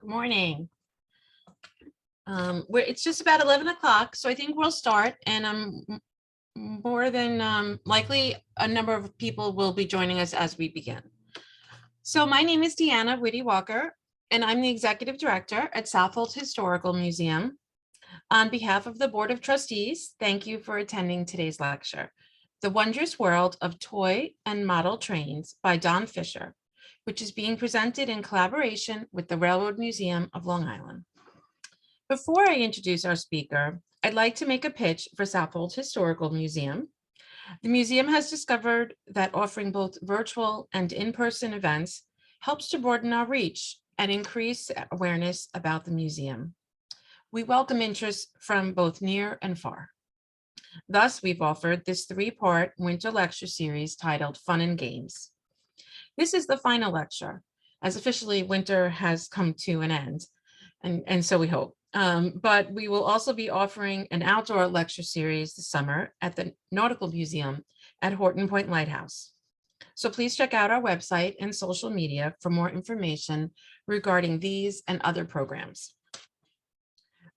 Good morning. It's just about 11 o'clock, so I think we'll start, and more than likely a number of people will be joining us as we begin. So my name is Deanna Whitty Walker, and I'm the Executive Director at Southold Historical Museum. On behalf of the Board of Trustees, thank you for attending today's lecture, The Wondrous World of Toy and Model Trains by Don Fisher, which is being presented in collaboration with the Railroad Museum of Long Island. Before I introduce our speaker, I'd like to make a pitch for Southold Historical Museum. The museum has discovered that offering both virtual and in-person events helps to broaden our reach and increase awareness about the museum. We welcome interest from both near and far. Thus, we've offered this three-part winter lecture series titled Fun and Games. This is the final lecture, as officially winter has come to an end, and so we hope. But we will also be offering an outdoor lecture series this summer at the Nautical Museum at Horton Point Lighthouse. So please check out our website and social media for more information regarding these and other programs.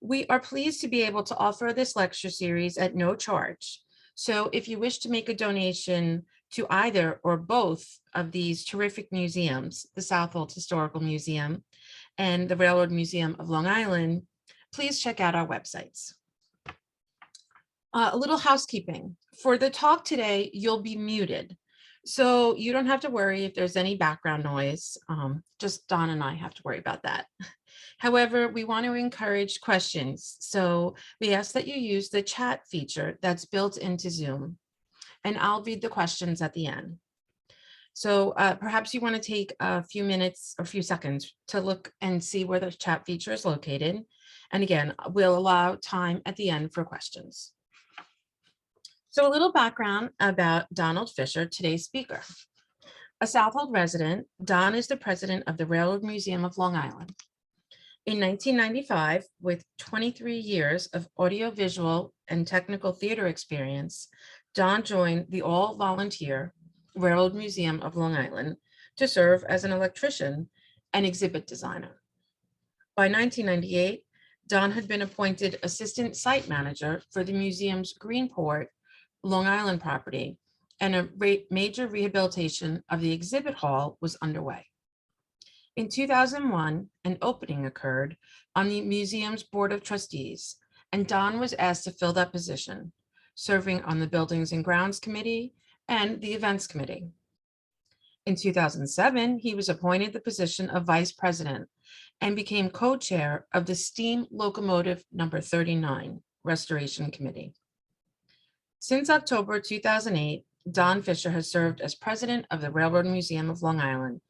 We are pleased to be able to offer this lecture series at no charge. So if you wish to make a donation to either or both of these terrific museums, the Southold Historical Museum and the Railroad Museum of Long Island, please check out our websites. A little housekeeping. For the talk today, you'll be muted. So you don't have to worry if there's any background noise. Just Don and I have to worry about that. However, we want to encourage questions. So we ask that you use the chat feature that's built into Zoom, and I'll read the questions at the end. So perhaps you want to take a few minutes or a few seconds to look and see where the chat feature is located. And again, we'll allow time at the end for questions. So a little background about Donald Fisher, today's speaker. A Southold resident, Don is the president of the Railroad Museum of Long Island. In 1995, with 23 years of audiovisual and technical theater experience, Don joined the all-volunteer Railroad Museum of Long Island to serve as an electrician and exhibit designer. By 1998, Don had been appointed assistant site manager for the museum's Greenport, Long Island property, and a major rehabilitation of the exhibit hall was underway. In 2001, an opening occurred on the museum's Board of Trustees, and Don was asked to fill that position, serving on the Buildings and Grounds Committee and the Events Committee. In 2007, he was appointed the position of Vice President and became co-chair of the Steam Locomotive number 39 Restoration Committee. Since October 2008, Don Fisher has served as president of the Railroad Museum of Long Island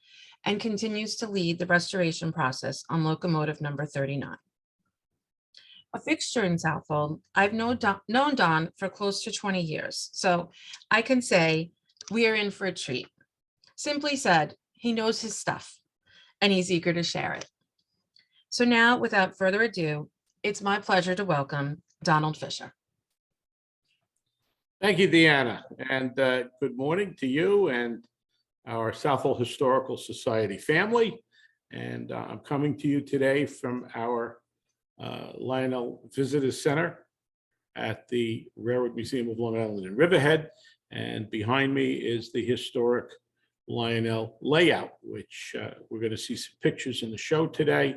and continues to lead the restoration process on Locomotive number 39. A fixture in Southold, I've known Don for close to 20 years, so I can say we are in for a treat. Simply said, he knows his stuff, and he's eager to share it. So now, without further ado, it's my pleasure to welcome Donald Fisher. Thank you, Deanna, and good morning to you and our Southold Historical Society family. And I'm coming to you today from our Lionel Visitor Center at the Railroad Museum of Long Island in Riverhead. And behind me is the Historic Lionel Layout, which we're going to see some pictures in the show today.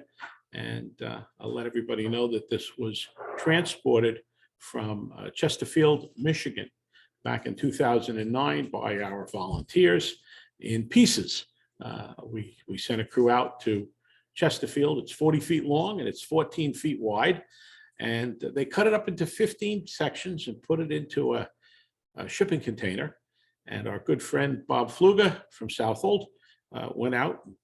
And I'll let everybody know that this was transported from Chesterfield, Michigan, back in 2009 by our volunteers in pieces. We sent a crew out to Chesterfield. It's 40 feet long and it's 14 feet wide. And they cut it up into 15 sections and put it into a shipping container. And our good friend Bob Fluga from Southold went out and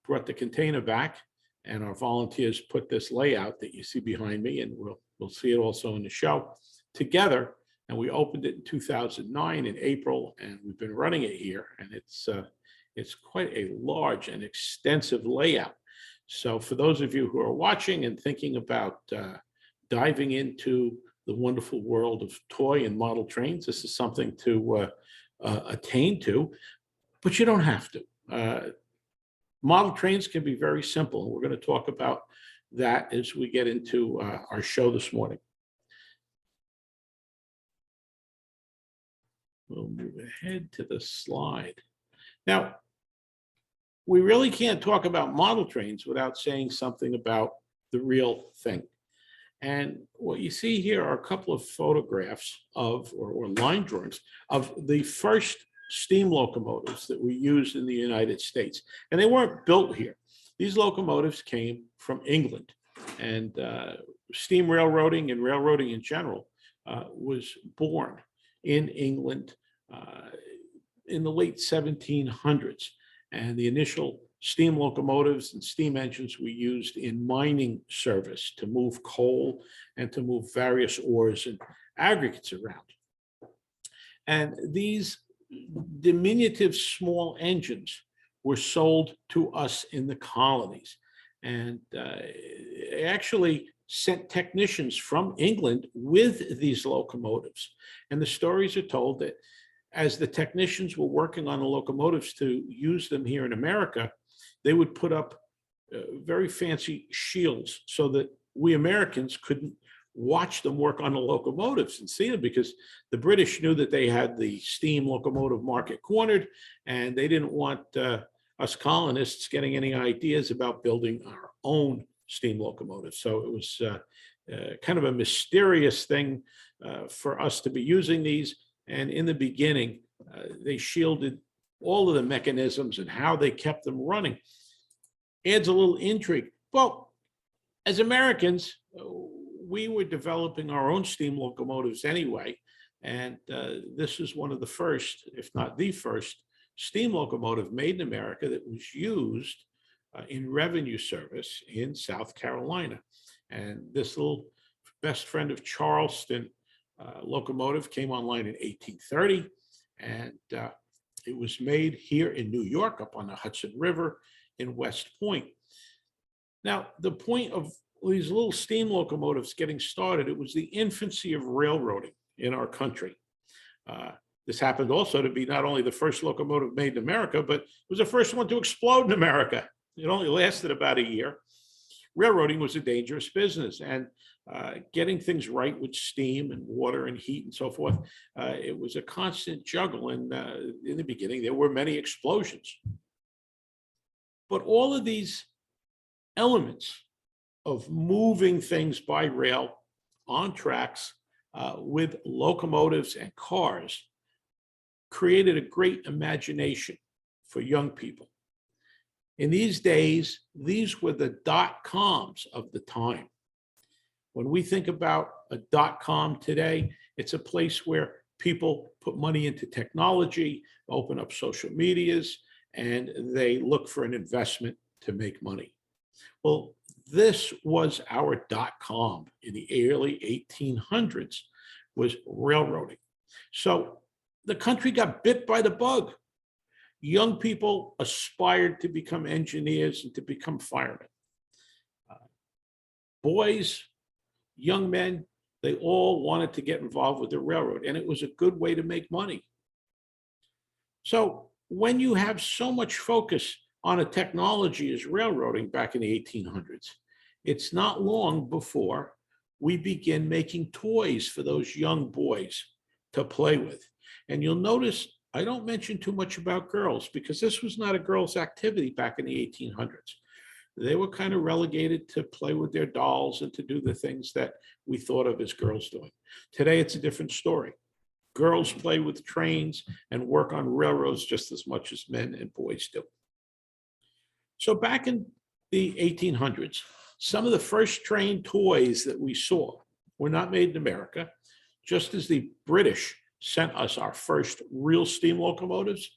brought the container back. And our volunteers put this layout that you see behind me, and we'll see it also in the show, together. And we opened it in 2009 in April, and we've been running it here. And it's quite a large and extensive layout. So for those of you who are watching and thinking about diving into the wonderful world of toy and model trains, this is something to attain to, but you don't have to. Model trains can be very simple. We're going to talk about that as we get into our show this morning. We'll move ahead to the slide. Now, we really can't talk about model trains without saying something about the real thing. And what you see here are a couple of photographs of, or line drawings of the first steam locomotives that were used in the United States. And they weren't built here. These locomotives came from England. And steam railroading and railroading in general was born in England in the late 1700s. And the initial steam locomotives and steam engines were used in mining service to move coal and to move various ores and aggregates around. And these diminutive small engines were sold to us in the colonies. And actually sent technicians from England with these locomotives. And the stories are told that as the technicians were working on the locomotives to use them here in America, they would put up very fancy shields so that we Americans couldn't watch them work on the locomotives and see them, because the British knew that they had the steam locomotive market cornered, and they didn't want us colonists getting any ideas about building our own steam locomotives. So it was kind of a mysterious thing for us to be using these. And in the beginning, they shielded all of the mechanisms and how they kept them running. Adds a little intrigue. Well, as Americans, we were developing our own steam locomotives anyway. And this is one of the first, if not the first, steam locomotive made in America that was used in revenue service in South Carolina. And this little best friend of Charleston locomotive came online in 1830, and it was made here in New York up on the Hudson River in West Point. Now, the point of these little steam locomotives getting started, it was the infancy of railroading in our country. This happened also to be not only the first locomotive made in America, but it was the first one to explode in America. It only lasted about a year. Railroading was a dangerous business, and getting things right with steam and water and heat and so forth, it was a constant juggle. And in the beginning, there were many explosions. But all of these elements of moving things by rail on tracks with locomotives and cars created a great imagination for young people. In these days, these were the dot-coms of the time. When we think about a dot-com today, it's a place where people put money into technology, open up social medias, and they look for an investment to make money. Well, this was our dot-com in the early 1800s, was railroading. So the country got bit by the bug. Young people aspired to become engineers and to become firemen. Boys, young men, they all wanted to get involved with the railroad, and it was a good way to make money. So when you have so much focus on a technology as railroading back in the 1800s, it's not long before we begin making toys for those young boys to play with. And you'll notice I don't mention too much about girls, because this was not a girls' activity back in the 1800s. They were kind of relegated to play with their dolls and to do the things that we thought of as girls doing. Today, it's a different story. Girls play with trains and work on railroads just as much as men and boys do. So back in the 1800s, some of the first train toys that we saw were not made in America, just as the British sent us our first real steam locomotives.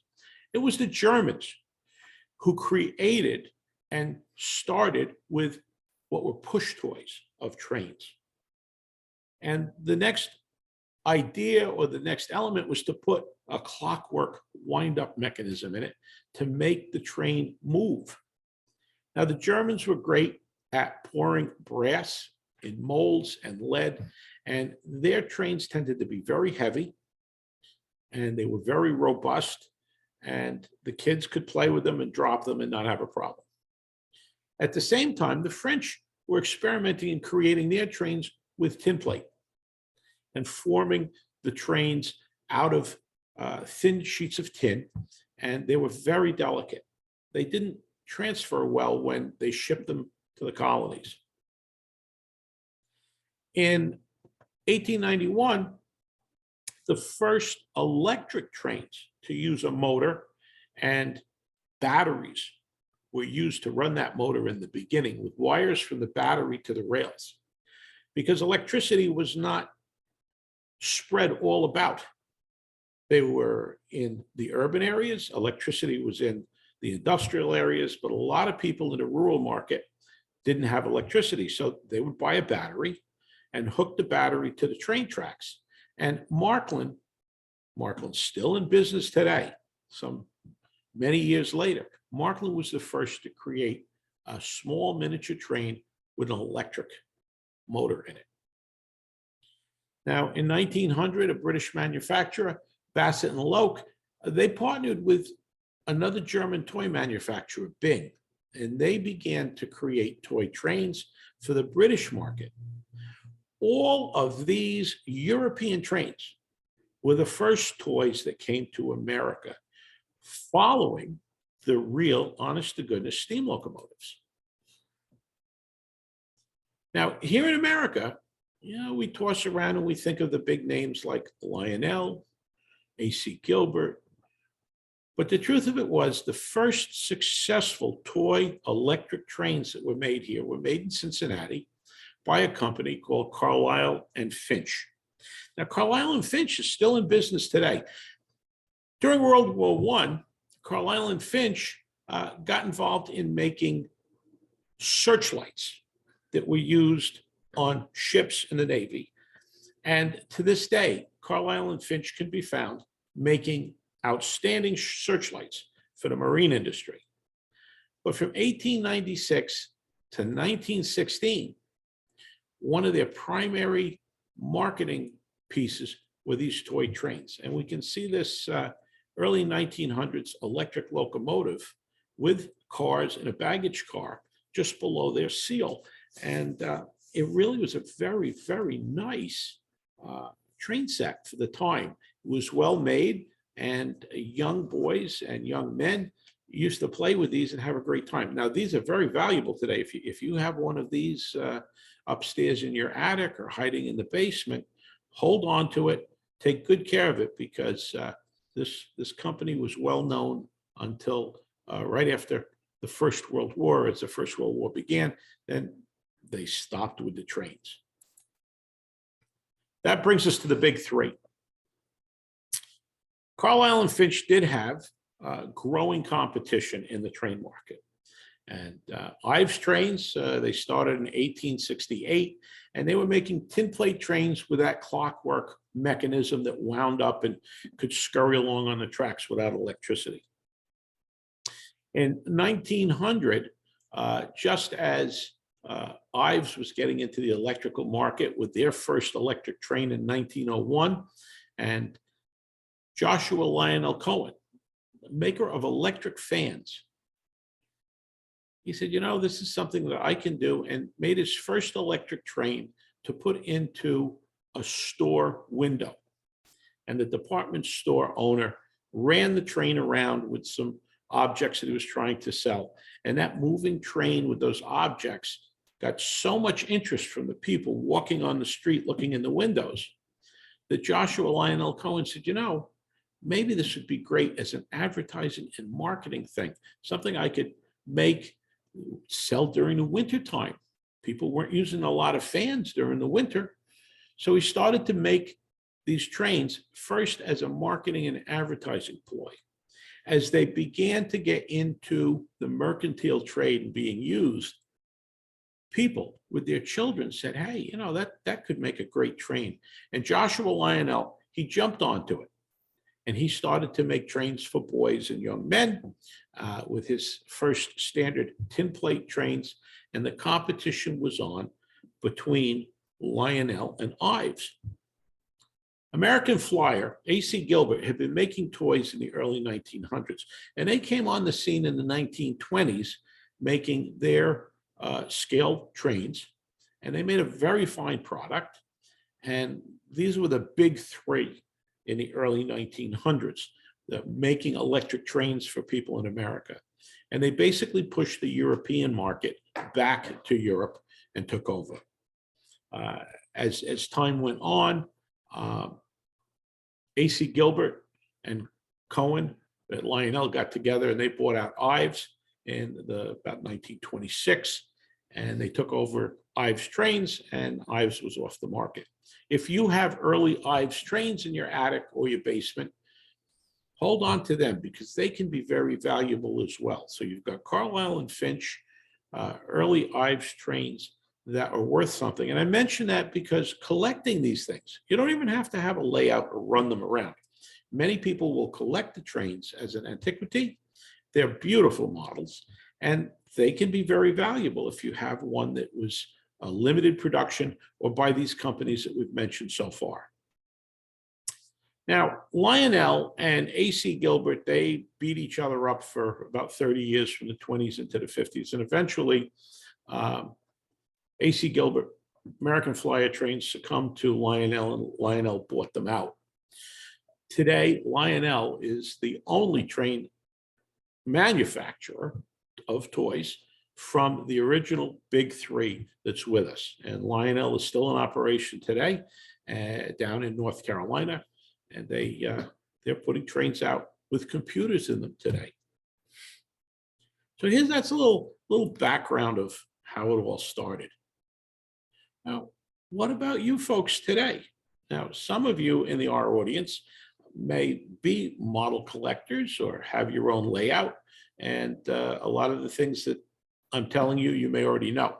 It was the Germans who created and started with what were push toys of trains. And the next idea or the next element was to put a clockwork wind-up mechanism in it to make the train move. Now, the Germans were great at pouring brass in molds and lead, and their trains tended to be very heavy, and they were very robust, and the kids could play with them and drop them and not have a problem. At the same time, the French were experimenting in creating their trains with tin plate and forming the trains out of thin sheets of tin, and they were very delicate. They didn't transfer well when they shipped them to the colonies. In 1891, the first electric trains to use a motor and batteries were used to run that motor in the beginning, with wires from the battery to the rails, because electricity was not spread all about. They were in the urban areas, electricity was in the industrial areas, but a lot of people in the rural market didn't have electricity. So they would buy a battery and hook the battery to the train tracks. And Markland's still in business today, some many years later. Markland was the first to create a small miniature train with an electric motor in it. Now, in 1900, a British manufacturer, Bassett and Loke, they partnered with another German toy manufacturer, Bing, and they began to create toy trains for the British market. All of these European trains were the first toys that came to America, following the real, honest-to-goodness steam locomotives. Now, here in America, we toss around and we think of the big names like Lionel, A.C. Gilbert. But the truth of it was, the first successful toy electric trains that were made here were made in Cincinnati by a company called Carlisle and Finch. Now, Carlisle and Finch is still in business today. During World War I, Carlisle and Finch got involved in making searchlights that were used on ships in the Navy. And to this day, Carlisle and Finch can be found making outstanding searchlights for the marine industry. But from 1896 to 1916, one of their primary marketing pieces were these toy trains. And we can see this early 1900s electric locomotive with cars and a baggage car just below their seal. And it really was a very, very nice train set for the time. It was well made, and young boys and young men used to play with these and have a great time. Now, these are very valuable today. If you have one of these upstairs in your attic or hiding in the basement, hold on to it, take good care of it, because this company was well known until right after the First World War. As the First World War began, then they stopped with the trains. That brings us to the big three. Carlisle and Finch did have growing competition in the train market. And Ives trains, they started in 1868, and they were making tin plate trains with that clockwork mechanism that wound up and could scurry along on the tracks without electricity. In 1900, just as Ives was getting into the electrical market with their first electric train in 1901, and Joshua Lionel Cohen, the maker of electric fans, he said, this is something that I can do, and made his first electric train to put into a store window. And the department store owner ran the train around with some objects that he was trying to sell. And that moving train with those objects got so much interest from the people walking on the street looking in the windows that Joshua Lionel Cohen said, maybe this would be great as an advertising and marketing thing, something I could sell during the winter time. People weren't using a lot of fans during the winter. So he started to make these trains first as a marketing and advertising ploy. As they began to get into the mercantile trade and being used, people with their children said, hey, that could make a great train. And Joshua Lionel, he jumped onto it. And he started to make trains for boys and young men with his first standard tin plate trains. And the competition was on between Lionel and Ives. American Flyer, A.C. Gilbert, had been making toys in the early 1900s, and they came on the scene in the 1920s making their scale trains, and they made a very fine product. And these were the big three in the early 1900s, making electric trains for people in America. And they basically pushed the European market back to Europe and took over. As time went on, A.C. Gilbert and Cohen at Lionel got together and they bought out Ives in about 1926, and they took over Ives trains, and Ives was off the market. If you have early Ives trains in your attic or your basement, hold on to them because they can be very valuable as well. So you've got Carlisle and Finch, early Ives trains that are worth something. And I mention that because collecting these things, you don't even have to have a layout or run them around. Many people will collect the trains as an antiquity. They're beautiful models, and they can be very valuable if you have one that was a limited production or by these companies that we've mentioned so far. Now, Lionel and A.C. Gilbert, they beat each other up for about 30 years from the 20s into the 50s. And eventually, A.C. Gilbert, American Flyer trains succumbed to Lionel, and Lionel bought them out. Today, Lionel is the only train manufacturer of toys from the original big three that's with us. And Lionel is still in operation today down in North Carolina. And they're putting trains out with computers in them today. So that's a little background of how it all started. Now, what about you folks today? Now, some of you in our audience may be model collectors or have your own layout, and a lot of the things that I'm telling you, you may already know.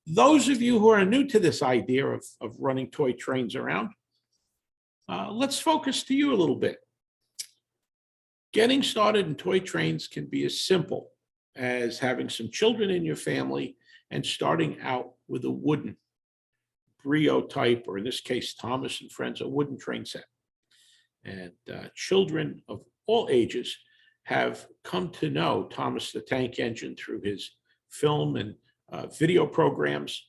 Those of you who are new to this idea of running toy trains around, let's focus to you a little bit. Getting started in toy trains can be as simple as having some children in your family and starting out with a wooden Brio type, or in this case, Thomas and Friends, a wooden train set. And children of all ages have come to know Thomas the Tank Engine through his film and video programs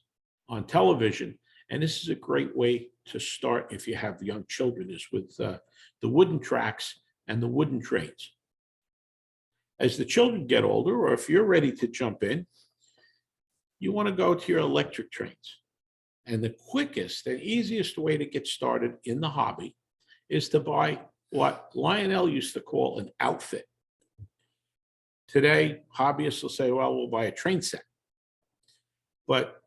on television. And this is a great way to start if you have young children, is with the wooden tracks and the wooden trains. As the children get older, or if you're ready to jump in, you want to go to your electric trains. And the quickest and easiest way to get started in the hobby is to buy what Lionel used to call an outfit. Today, hobbyists will say, well, we'll buy a train set. But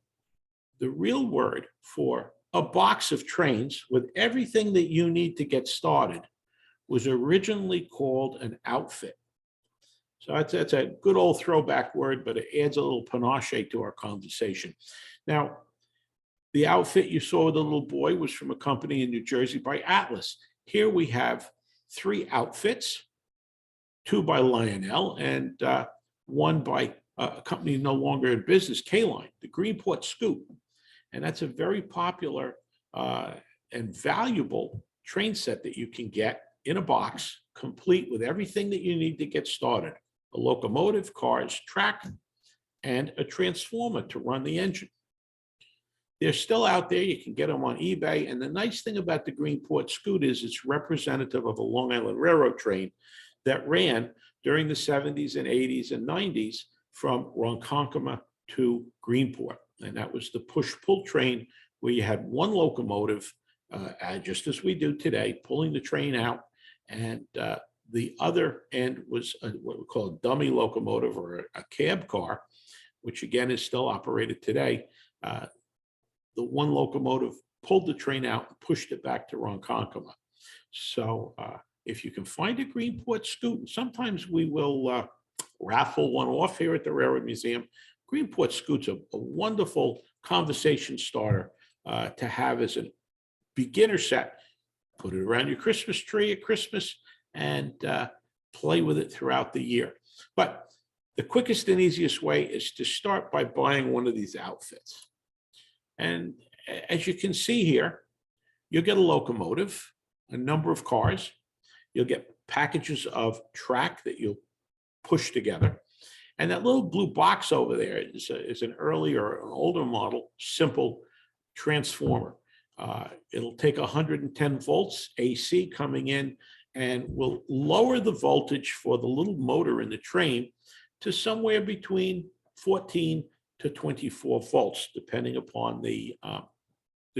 the real word for a box of trains with everything that you need to get started was originally called an outfit. So that's a good old throwback word, but it adds a little panache to our conversation. Now, the outfit you saw with the little boy was from a company in New Jersey by Atlas. Here we have 3 outfits, 2 by Lionel and 1 by a company no longer in business, K-Line, the Greenport Scoop. And that's a very popular and valuable train set that you can get in a box, complete with everything that you need to get started. A locomotive, cars, track, and a transformer to run the engine. They're still out there. You can get them on eBay. And the nice thing about the Greenport Scoot is it's representative of a Long Island Railroad train that ran during the 70s and 80s and 90s from Ronkonkoma to Greenport. And that was the push-pull train where you had one locomotive, just as we do today, pulling the train out. And the other end was what we call a dummy locomotive, or a cab car, which again is still operated today. The one locomotive pulled the train out and pushed it back to Ronkonkoma. So if you can find a Greenport Scoot, sometimes we will raffle one off here at the Railroad Museum. Greenport Scoot's a wonderful conversation starter to have as a beginner set. Put it around your Christmas tree at Christmas and play with it throughout the year. But the quickest and easiest way is to start by buying one of these outfits. And as you can see here, You'll get a locomotive, a number of cars. You'll get packages of track that you'll push together. And that little blue box over there is an earlier or an older model, simple transformer. It'll take 110 volts AC coming in and will lower the voltage for the little motor in the train to somewhere between 14 to 24 volts, depending upon the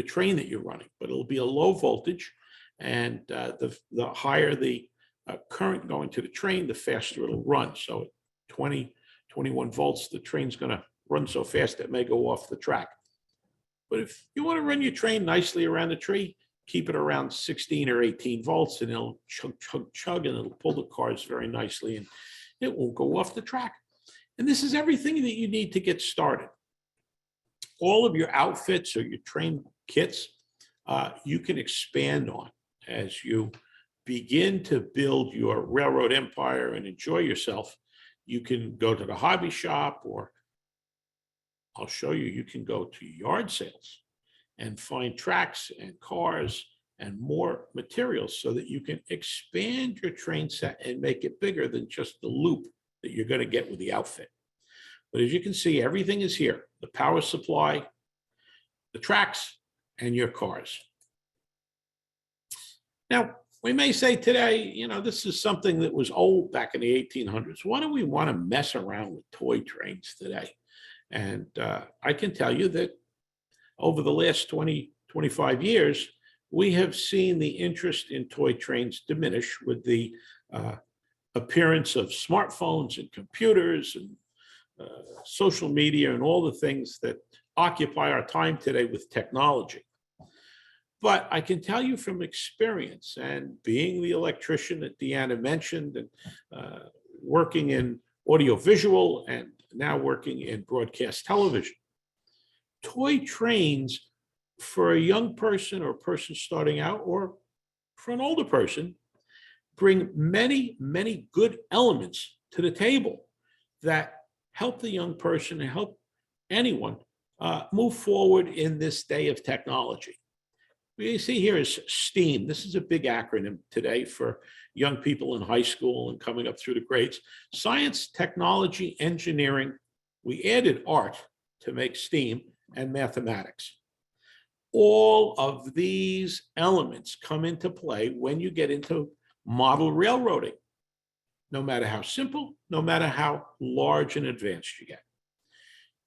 train that you're running. But it'll be a low voltage, and the higher the current going to the train, the faster it'll run. So at 20, 21 volts, the train's going to run so fast it may go off the track. But if you want to run your train nicely around the tree, keep it around 16 or 18 volts, and it'll chug, chug, chug, and it'll pull the cars very nicely, and it won't go off the track. And this is everything that you need to get started. All of your outfits or your train kits, you can expand on as you begin to build your railroad empire and enjoy yourself. You can go to the hobby shop, or I'll show you, you can go to yard sales and find tracks and cars and more materials so that you can expand your train set and make it bigger than just the loop that you're going to get with the outfit. But as you can see, everything is here: the power supply, the tracks, and your cars. Now, we may say today, you know, this is something that was old back in the 1800s. Why do we want to mess around with toy trains today? And I can tell you that over the last 20, 25 years, we have seen the interest in toy trains diminish with the appearance of smartphones and computers and social media and all the things that occupy our time today with technology. But I can tell you from experience, and being the electrician that Deanna mentioned, and working in audiovisual and now working in broadcast television, toy trains for a young person or a person starting out, or for an older person, bring many, many good elements to the table that help the young person and help anyone move forward in this day of technology. What you see here is STEAM. This is a big acronym today for young people in high school and coming up through the grades. Science, technology, engineering. We added art to make STEAM, and mathematics. All of these elements come into play when you get into model railroading, no matter how simple, no matter how large and advanced you get.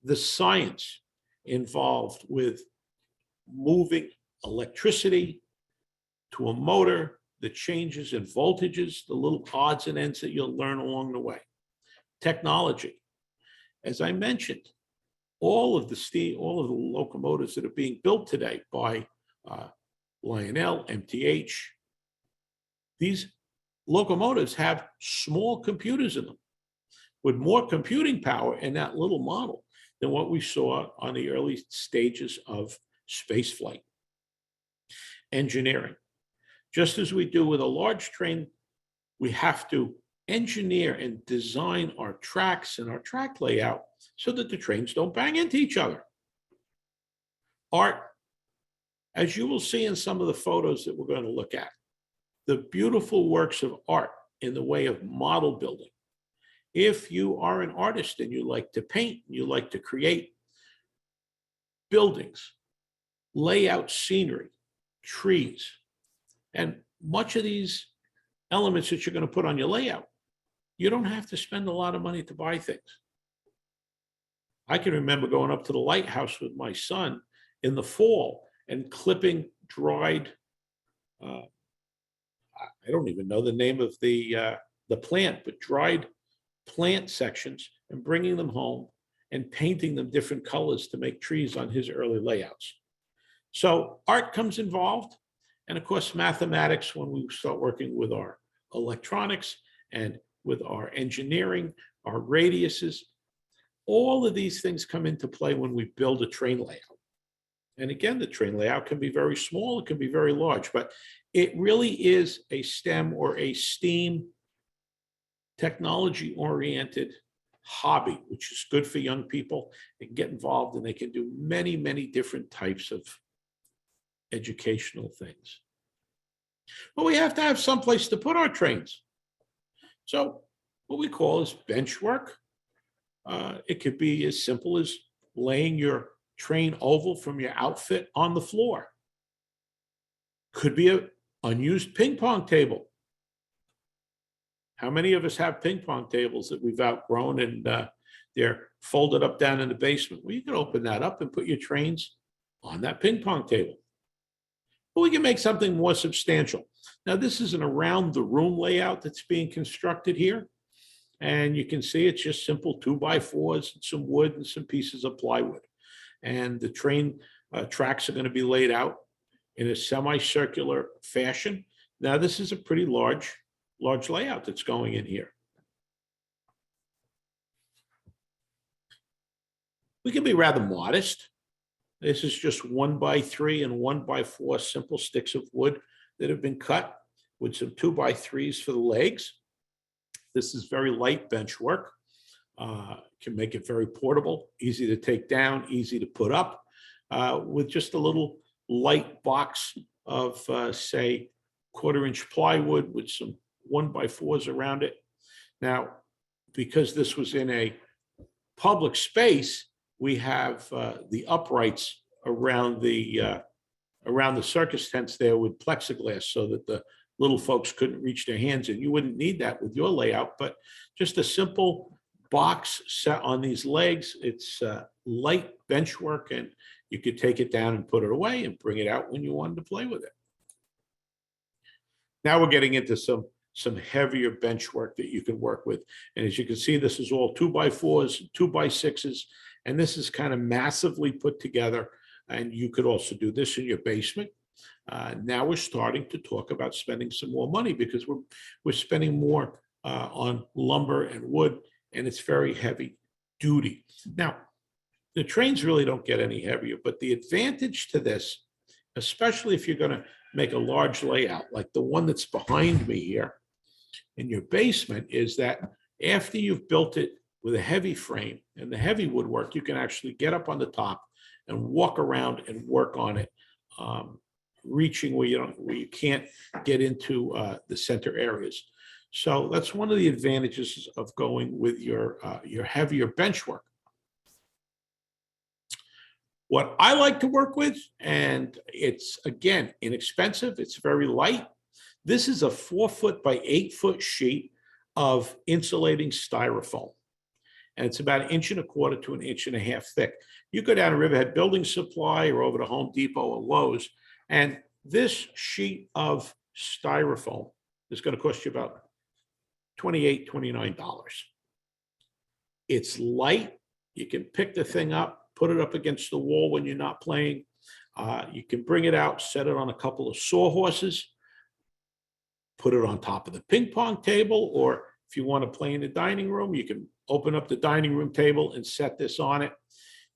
The science involved with moving electricity to a motor, the changes in voltages, the little odds and ends that you'll learn along the way. Technology. As I mentioned, all of the locomotives that are being built today by Lionel, MTH, these locomotives have small computers in them with more computing power in that little model than what we saw on the early stages of space flight. Engineering. Just as we do with a large train, we have to engineer and design our tracks and our track layout so that the trains don't bang into each other. Art, as you will see in some of the photos that we're going to look at, the beautiful works of art in the way of model building. If you are an artist and you like to paint, you like to create buildings, lay out scenery, trees, and much of these elements that you're going to put on your layout, you don't have to spend a lot of money to buy things. I can remember going up to the lighthouse with my son in the fall and clipping dried, I don't even know the name of the plant, but dried plant sections, and bringing them home and painting them different colors to make trees on his early layouts. So art comes involved, and of course mathematics when we start working with our electronics and with our engineering, our radiuses. All of these things come into play when we build a train layout. And again, the train layout can be very small, it can be very large, but it really is a STEM or a STEAM technology-oriented hobby, which is good for young people. They can get involved and they can do many, many different types of educational things. But we have to have someplace to put our trains. So what we call is bench work. It could be as simple as laying your train oval from your outfit on the floor. Could be an unused ping pong table. How many of us have ping pong tables that we've outgrown and they're folded up down in the basement? Well, you can open that up and put your trains on that ping pong table. But we can make something more substantial. Now, this is an around the room layout that's being constructed here. And you can see it's just simple 2x4s, and some wood and some pieces of plywood. And the train tracks are going to be laid out in a semicircular fashion. Now, this is a pretty large layout that's going in here. We can be rather modest. This is just 1x3 and 1x4 simple sticks of wood that have been cut with some 2x3s for the legs. This is very light bench work. Can make it very portable, easy to take down, easy to put up, with just a little light box of, say, 1/4-inch plywood with some 1x4s around it. Now, because this was in a public space, we have the uprights around the circus tents there with plexiglass so that the little folks couldn't reach their hands in. You wouldn't need that with your layout, but just a simple box set on these legs. It's light bench work, and you could take it down and put it away and bring it out when you wanted to play with it. Now we're getting into some heavier bench work that you can work with. And as you can see, this is all 2x4s, 2x6s, and this is kind of massively put together. And you could also do this in your basement. Now we're starting to talk about spending some more money because we're spending more on lumber and wood, and it's very heavy duty. Now, the trains really don't get any heavier, but the advantage to this, especially if you're going to make a large layout like the one that's behind me here in your basement, is that after you've built it with a heavy frame and the heavy woodwork, you can actually get up on the top and walk around and work on it, reaching where you can't get into the center areas. So that's one of the advantages of going with your heavier bench work. What I like to work with, and it's, again, inexpensive, it's very light. This is a 4-foot by 8-foot sheet of insulating styrofoam. And it's about 1.25 to 1.5 inches thick. You go down to Riverhead Building Supply or over to Home Depot or Lowe's, and this sheet of styrofoam is going to cost you about $28, $29. It's light. You can pick the thing up, put it up against the wall when you're not playing. You can bring it out, set it on a couple of sawhorses, put it on top of the ping pong table, or if you want to play in the dining room, you can open up the dining room table and set this on it.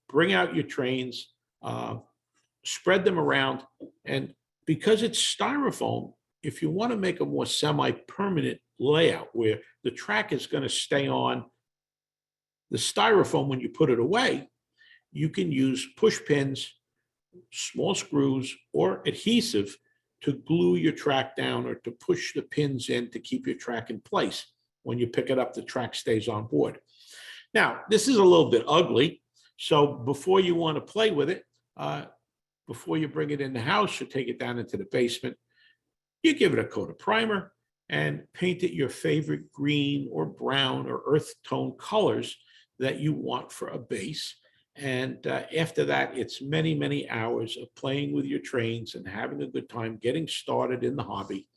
Bring out your trains, spread them around, and because it's styrofoam, if you want to make a more semi-permanent layout where the track is going to stay on the styrofoam when you put it away, you can use push pins, small screws, or adhesive to glue your track down or to push the pins in to keep your track in place. When you pick it up, the track stays on board. Now, this is a little bit ugly, so before you want to play with it, before you bring it in the house or take it down into the basement, you give it a coat of primer and paint it your favorite green or brown or earth tone colors that you want for a base. And after that, it's many, many hours of playing with your trains and having a good time getting started in the hobby.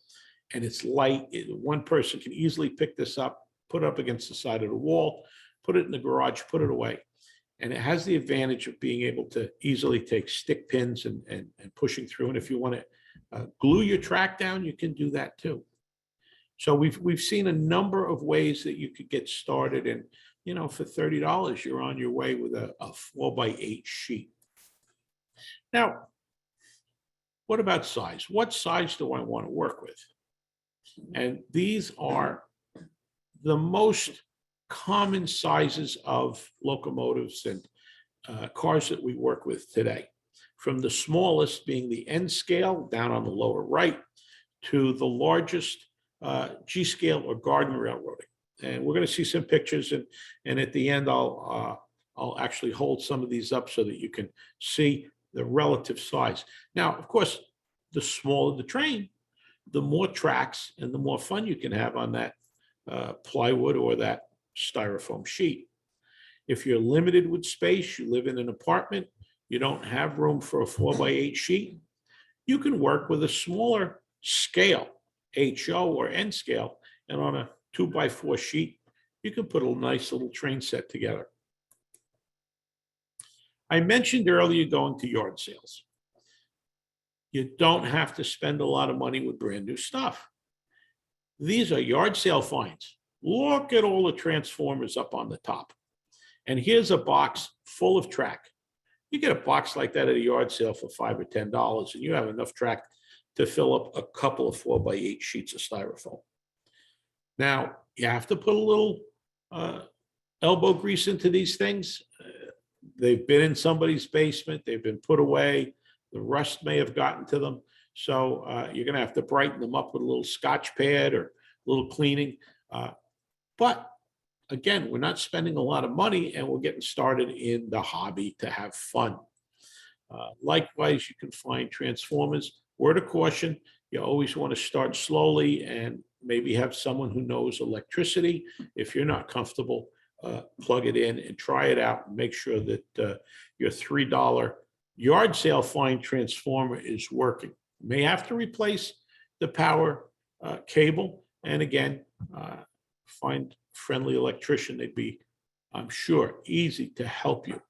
And it's light. One person can easily pick this up, put it up against the side of the wall, put it in the garage, put it away. And it has the advantage of being able to easily take stick pins and pushing through. And if you want to glue your track down, you can do that too. So we've seen a number of ways that you could get started. And, you know, for $30, you're on your way with a 4x8 sheet. Now, what about size? What size do I want to work with? And these are the most common sizes of locomotives and cars that we work with today. from the smallest being the N scale down on the lower right to the largest G scale or garden railroading. And we're going to see some pictures, and at the end, I'll actually hold some of these up so that you can see the relative size. Now, of course, the smaller the train, the more tracks and the more fun you can have on that plywood or that styrofoam sheet. If you're limited with space, you live in an apartment, you don't have room for a 4x8 sheet, you can work with a smaller scale, HO or N scale, and on a 2x4 sheet, you can put a nice little train set together. I mentioned earlier going to yard sales. You don't have to spend a lot of money with brand new stuff. These are yard sale finds. Look at all the transformers up on the top. And here's a box full of track. You get a box like that at a yard sale for $5 or $10, and you have enough track to fill up a couple of 4x8 sheets of styrofoam. Now, you have to put a little elbow grease into these things. They've been in somebody's basement. They've been put away. The rust may have gotten to them. So you're going to have to brighten them up with a little Scotch pad or a little cleaning. But again, we're not spending a lot of money, and we're getting started in the hobby to have fun. Likewise, you can find transformers. Word of caution, you always want to start slowly and maybe have someone who knows electricity. If you're not comfortable, plug it in and try it out and make sure that your $3 yard sale find transformer is working. You may have to replace the power cable, and again, find friendly electrician. They'd be, I'm sure, easy to help you.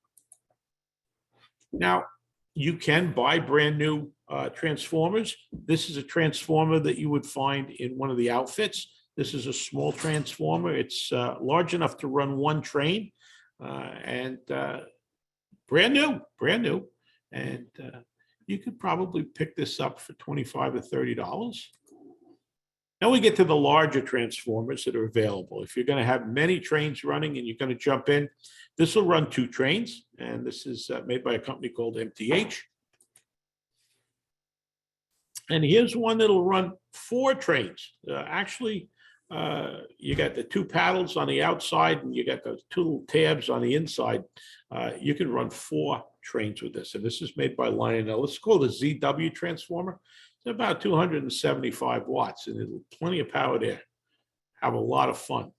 Now, you can buy brand new transformers. This is a transformer that you would find in one of the outfits. This is a small transformer. It's large enough to run one train, and brand new. And you could probably pick this up for $25 or $30. Now we get to the larger transformers that are available. If you're going to have many trains running and you're going to jump in, this will run 2 trains, and this is made by a company called MTH. And here's one that'll run 4 trains. Actually, you got the 2 paddles on the outside, and you got those 2 little tabs on the inside. You can run 4 trains with this, and this is made by Lionel. It's called a ZW transformer. It's about 275 watts, and it'll plenty of power there. Have a lot of fun.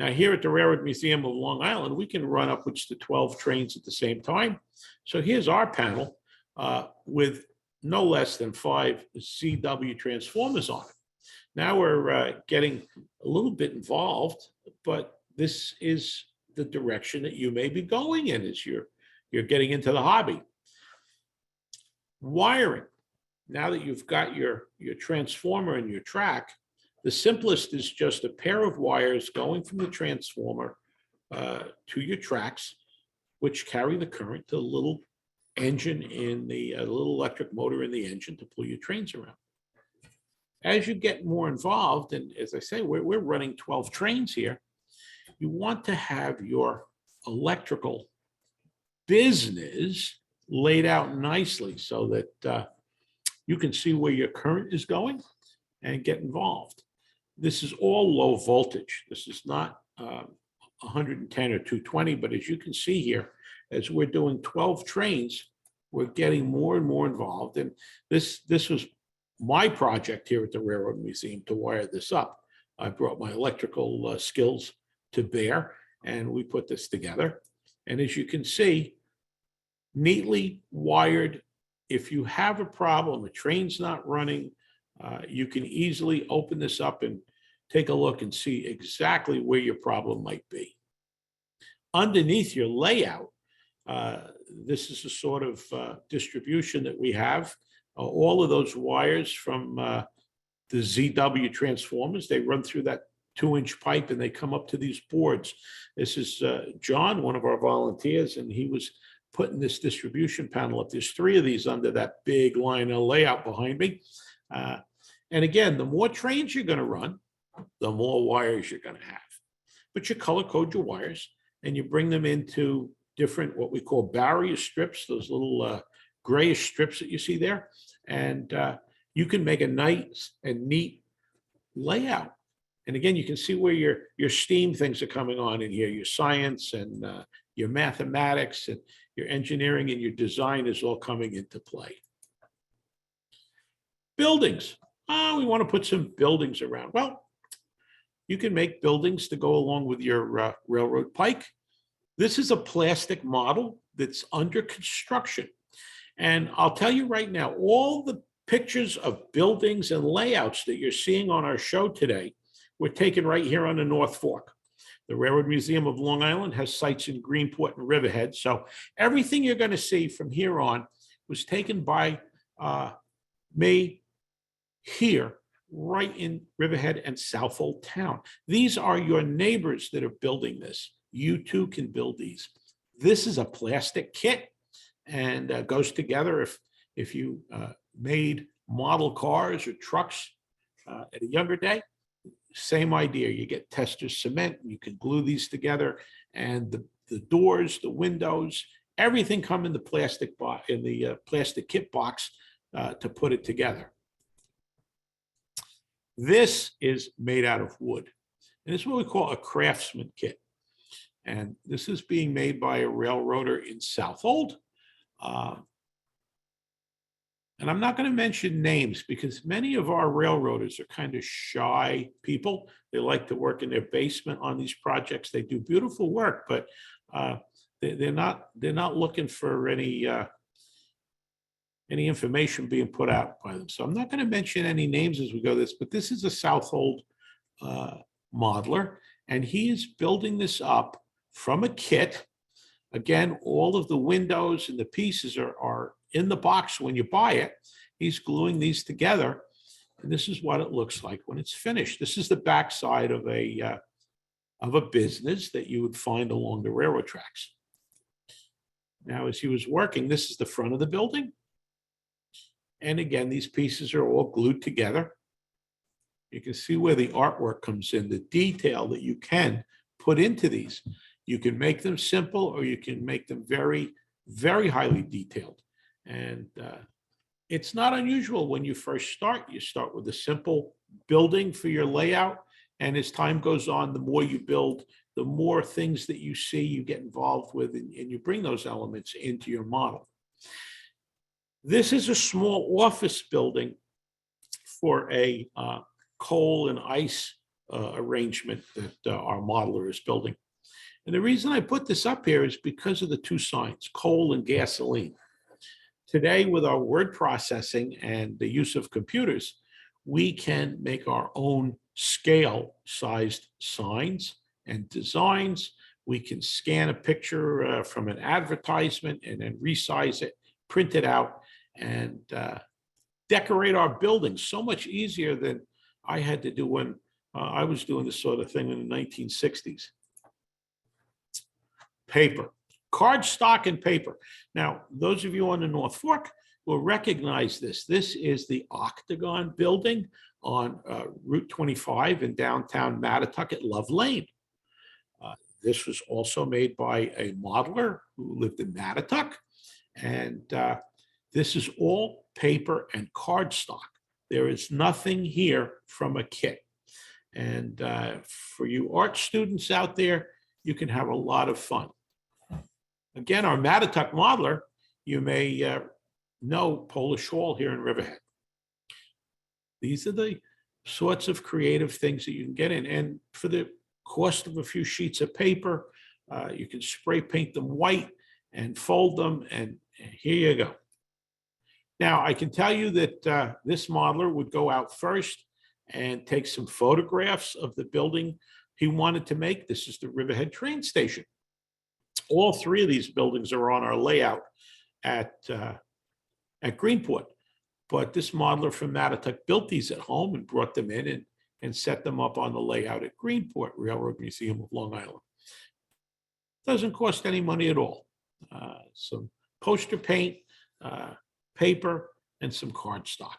Now, here at the Railroad Museum of Long Island, we can run upwards to 12 trains at the same time. So here's our panel with no less than 5 ZW transformers on it. Now we're getting a little bit involved, but this is the direction that you may be going in as you're getting into the hobby. Wiring. Now that you've got your transformer and your track, the simplest is just a pair of wires going from the transformer to your tracks, which carry the current to the little engine in the little electric motor in the engine to pull your trains around. As you get more involved, and as I say, we're running 12 trains here, you want to have your electrical business laid out nicely so that you can see where your current is going and get involved. This is all low voltage. This is not 110 or 220, but as you can see here, as we're doing 12 trains, we're getting more and more involved. And this was my project here at the Railroad Museum to wire this up. I brought my electrical skills to bear, and we put this together. And as you can see, neatly wired. If you have a problem, a train's not running, you can easily open this up and take a look and see exactly where your problem might be. Underneath your layout, this is the sort of distribution that we have. All of those wires from the ZW transformers, they run through that 2-inch pipe and they come up to these boards. This is John, one of our volunteers, and he was putting this distribution panel up. There's 3 of these under that big Lionel layout behind me. And again, the more trains you're going to run, the more wires you're going to have. But you color code your wires and you bring them into different, what we call barrier strips, those little grayish strips that you see there. And you can make a nice and neat layout. And again, you can see where your STEAM things are coming on in here, your science and your mathematics and your engineering and your design is all coming into play. Buildings. We want to put some buildings around. Well, you can make buildings to go along with your railroad pike. This is a plastic model that's under construction. And I'll tell you right now, all the pictures of buildings and layouts that you're seeing on our show today were taken right here on the North Fork. The Railroad Museum of Long Island has sites in Greenport and Riverhead. So everything you're going to see from here on was taken by me here, right in Riverhead and Southold Town. These are your neighbors that are building this. You too can build these. This is a plastic kit and goes together if you made model cars or trucks at a younger day. Same idea. You get tester cement, you can glue these together, and the doors, the windows, everything come in the plastic box, in the plastic kit box to put it together. This is made out of wood, and it's what we call a Craftsman Kit. And this is being made by a railroader in Southold. And I'm not going to mention names because many of our railroaders are kind of shy people. They like to work in their basement on these projects. They do beautiful work, but they're not looking for any information being put out by them. So I'm not going to mention any names as we go this, but this is a Southold modeler, and he is building this up from a kit. Again, all of the windows and the pieces are in the box when you buy it. He's gluing these together, and this is what it looks like when it's finished. This is the backside of a business that you would find along the railroad tracks. Now, as he was working, this is the front of the building. And again, these pieces are all glued together. You can see where the artwork comes in, the detail that you can put into these. You can make them simple, or you can make them very, very highly detailed. And it's not unusual when you first start. You start with a simple building for your layout. And as time goes on, the more you build, the more things that you see you get involved with, and you bring those elements into your model. This is a small office building for a coal and ice arrangement that our modeler is building. And the reason I put this up here is because of the two signs, coal and gasoline. Today, with our word processing and the use of computers, we can make our own scale-sized signs and designs. We can scan a picture from an advertisement and then resize it, print it out, and decorate our buildings so much easier than I had to do when I was doing this sort of thing in the 1960s. Paper, cardstock and paper. Now, those of you on the North Fork will recognize this. This is the Octagon Building on Route 25 in downtown Mattitucket, Love Lane. This was also made by a modeler who lived in Mattituck. And this is all paper and cardstock. There is nothing here from a kit. And for you art students out there, you can have a lot of fun. Again, our Mattituck modeler, you may know Polish Hall here in Riverhead. These are the sorts of creative things that you can get in. And for the cost of a few sheets of paper, you can spray paint them white and fold them, and here you go. Now, I can tell you that this modeler would go out first and take some photographs of the building he wanted to make. This is the Riverhead train station. All three of these buildings are on our layout at Greenport. But this modeler from Mattituck built these at home and brought them in and set them up on the layout at Greenport Railroad Museum of Long Island. Doesn't cost any money at all. Some poster paint, paper, and some cardstock.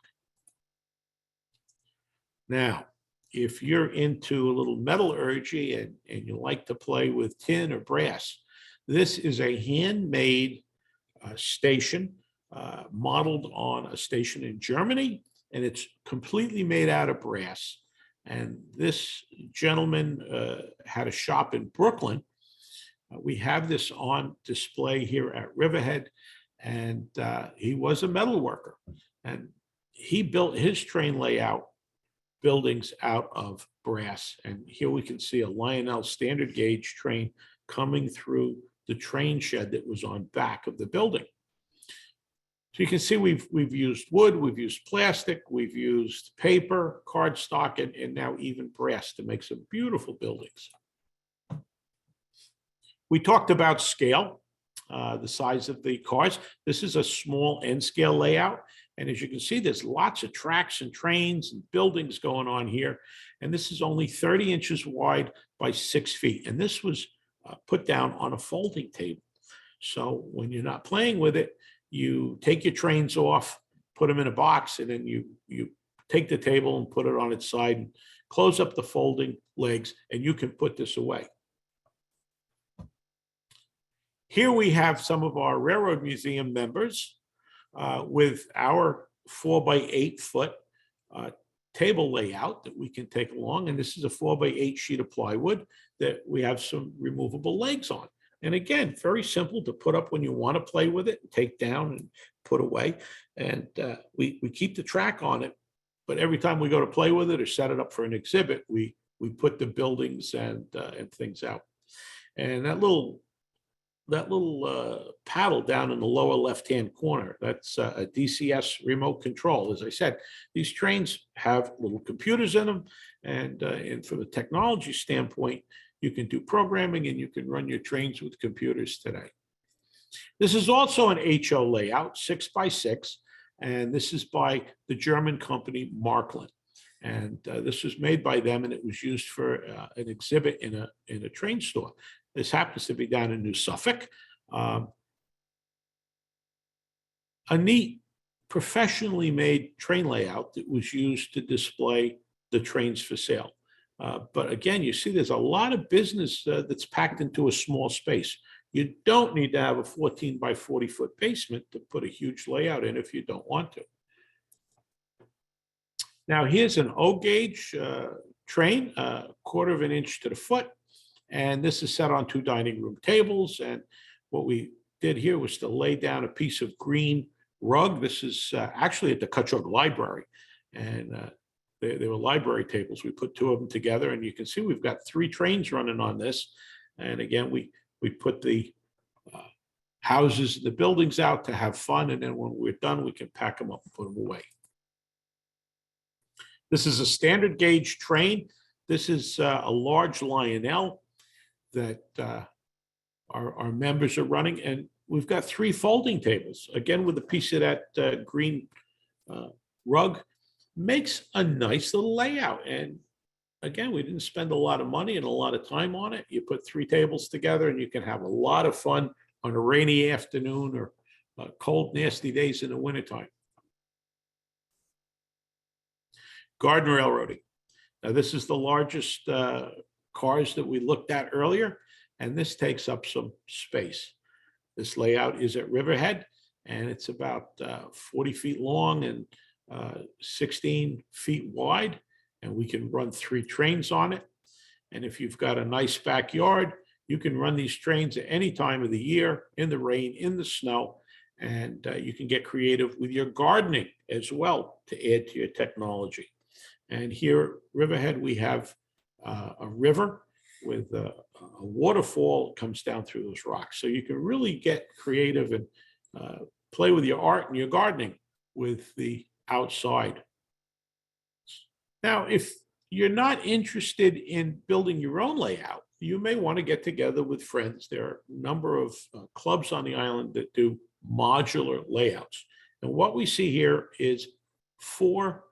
Now, if you're into a little metallurgy and you like to play with tin or brass, This is a handmade station modeled on a station in Germany, and it's completely made out of brass. And this gentleman had a shop in Brooklyn. We have this on display here at Riverhead, and he was a metal worker, and he built his train layout buildings out of brass. And here we can see a Lionel standard gauge train coming through the train shed that was on back of the building. So you can see we've used wood, we've used plastic, we've used paper, cardstock, and now even brass to make some beautiful buildings. We talked about scale, the size of the cars. This is a small N scale layout. And as you can see, there's lots of tracks and trains and buildings going on here. And this is only 30 inches wide by 6 feet. And this was put down on a folding table. So when you're not playing with it, you take your trains off, put them in a box, and then you take the table and put it on its side and close up the folding legs, and you can put this away. Here we have some of our Railroad Museum members with our 4 by 8 foot table layout that we can take along. And this is a 4 by 8 sheet of plywood that we have some removable legs on. And again, very simple to put up when you want to play with it, take down and put away. And we keep the track on it, but every time we go to play with it or set it up for an exhibit, we put the buildings and things out. And that little paddle down in the lower left-hand corner, that's a DCS remote control. As I said, these trains have little computers in them, and from a technology standpoint, you can do programming and you can run your trains with computers today. This is also an HO layout, 6 by 6, and this is by the German company Markland. And this was made by them, and it was used for an exhibit in a train store. This happens to be down in New Suffolk. A neat, professionally made train layout that was used to display the trains for sale. But again, you see there's a lot of business that's packed into a small space. You don't need to have a 14 by 40 foot basement to put a huge layout in if you don't want to. Now here's an O gauge train, 1/4 of an inch to the foot. And this is set on 2 dining room tables. And what we did here was to lay down a piece of green rug. This is actually at the Cutchogue Library. And they were library tables. We put 2 of them together, and you can see we've got 3 trains running on this. And again, we put the houses, the buildings out to have fun. And then when we're done, we can pack them up and put them away. This is a standard gauge train. This is a large Lionel that our members are running. And we've got 3 folding tables, again, with a piece of that green rug. Makes a nice little layout. And again, we didn't spend a lot of money and a lot of time on it. You put 3 tables together and you can have a lot of fun on a rainy afternoon or cold, nasty days in the wintertime. Garden railroading. Now, this is the largest cars that we looked at earlier, and this takes up some space. This layout is at Riverhead, and it's about 40 feet long and 16 feet wide, and we can run 3 trains on it. And if you've got a nice backyard, you can run these trains at any time of the year, in the rain, in the snow, and you can get creative with your gardening as well to add to your technology. And here at Riverhead, we have a river with a waterfall that comes down through those rocks. So you can really get creative and play with your art and your gardening with the outside. Now, if you're not interested in building your own layout, you may want to get together with friends. There are a number of clubs on the island that do modular layouts. And what we see here is 4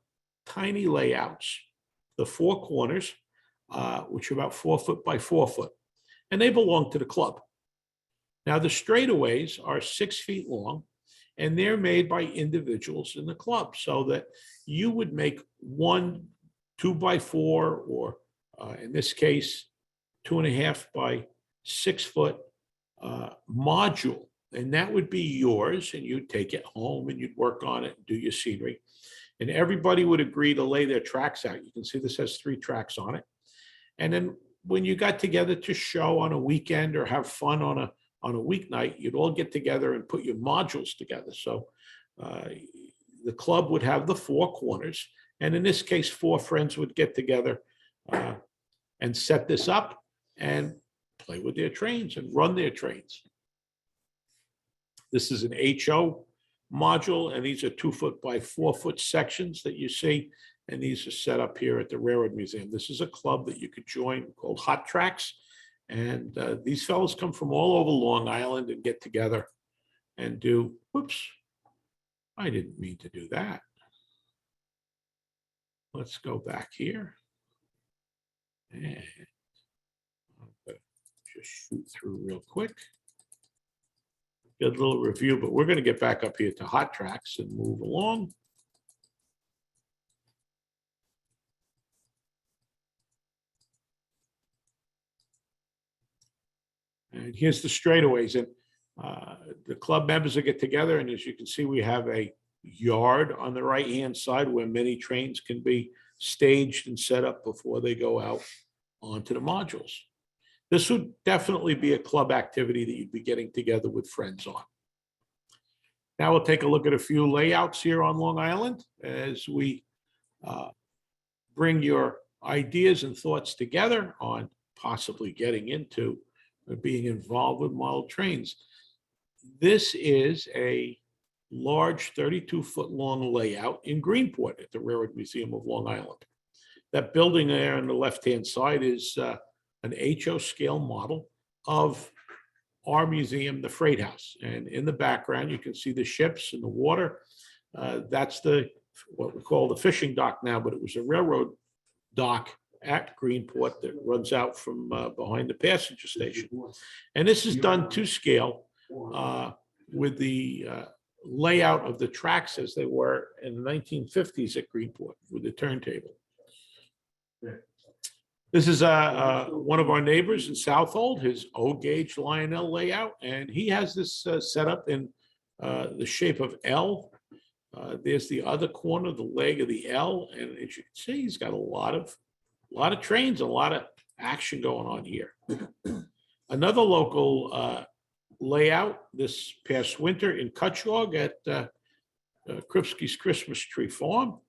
tiny layouts, the 4 corners, which are about 4 foot by 4 foot, and they belong to the club. Now, the straightaways are 6 feet long, and they're made by individuals in the club, so that you would make 1 2 by 4, or in this case, 2.5 by 6 foot module, and that would be yours, and you'd take it home and you'd work on it and do your scenery. And everybody would agree to lay their tracks out. You can see this has 3 tracks on it. And then when you got together to show on a weekend or have fun on a weeknight, you'd all get together and put your modules together. So the club would have the 4 corners. And in this case, 4 friends would get together and set this up and play with their trains and run their trains. This is an HO module, and these are 2-foot by 4-foot sections that you see. And these are set up here at the Railroad Museum. This is a club that you could join called Hot Tracks. And these fellows come from all over Long Island and get together and do, whoops, I didn't mean to do that. Let's go back here. And I'm gonna just shoot through real quick. Get a little review, but we're going to get back up here to Hot Tracks and move along. And here's the straightaways. And the club members will get together. And as you can see, we have a yard on the right-hand side where many trains can be staged and set up before they go out onto the modules. This would definitely be a club activity that you'd be getting together with friends on. Now we'll take a look at a few layouts here on Long Island as we bring your ideas and thoughts together on possibly getting into being involved with model trains. This is a large 32-foot long layout in Greenport at the Railroad Museum of Long Island. That building there on the left-hand side is an HO scale model of our museum, the Freight House. And in the background, you can see the ships in the water. That's what we call the fishing dock now, but it was a railroad dock at Greenport that runs out from behind the passenger station. And this is done to scale with the layout of the tracks as they were in the 1950s at Greenport with the turntable. This is one of our neighbors in Southold, his O-gauge Lionel layout, and he has this set up in the shape of L. There's the other corner, the leg of the L, and as you can see, he's got a lot of trains, a lot of action going on here. Another local layout this past winter in Cutchogue at Kripsky's Christmas Tree Farm.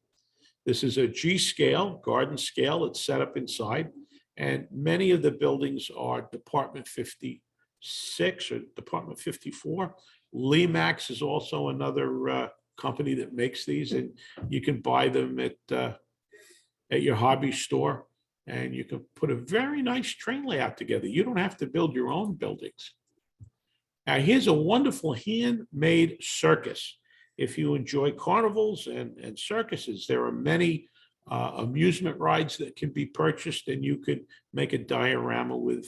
This is a G scale, garden scale. It's set up inside, and many of the buildings are Department 56 or Department 54. Lemax is also another company that makes these, and you can buy them at your hobby store, and you can put a very nice train layout together. You don't have to build your own buildings. Now, here's a wonderful handmade circus. If you enjoy carnivals and circuses, there are many amusement rides that can be purchased, and you could make a diorama with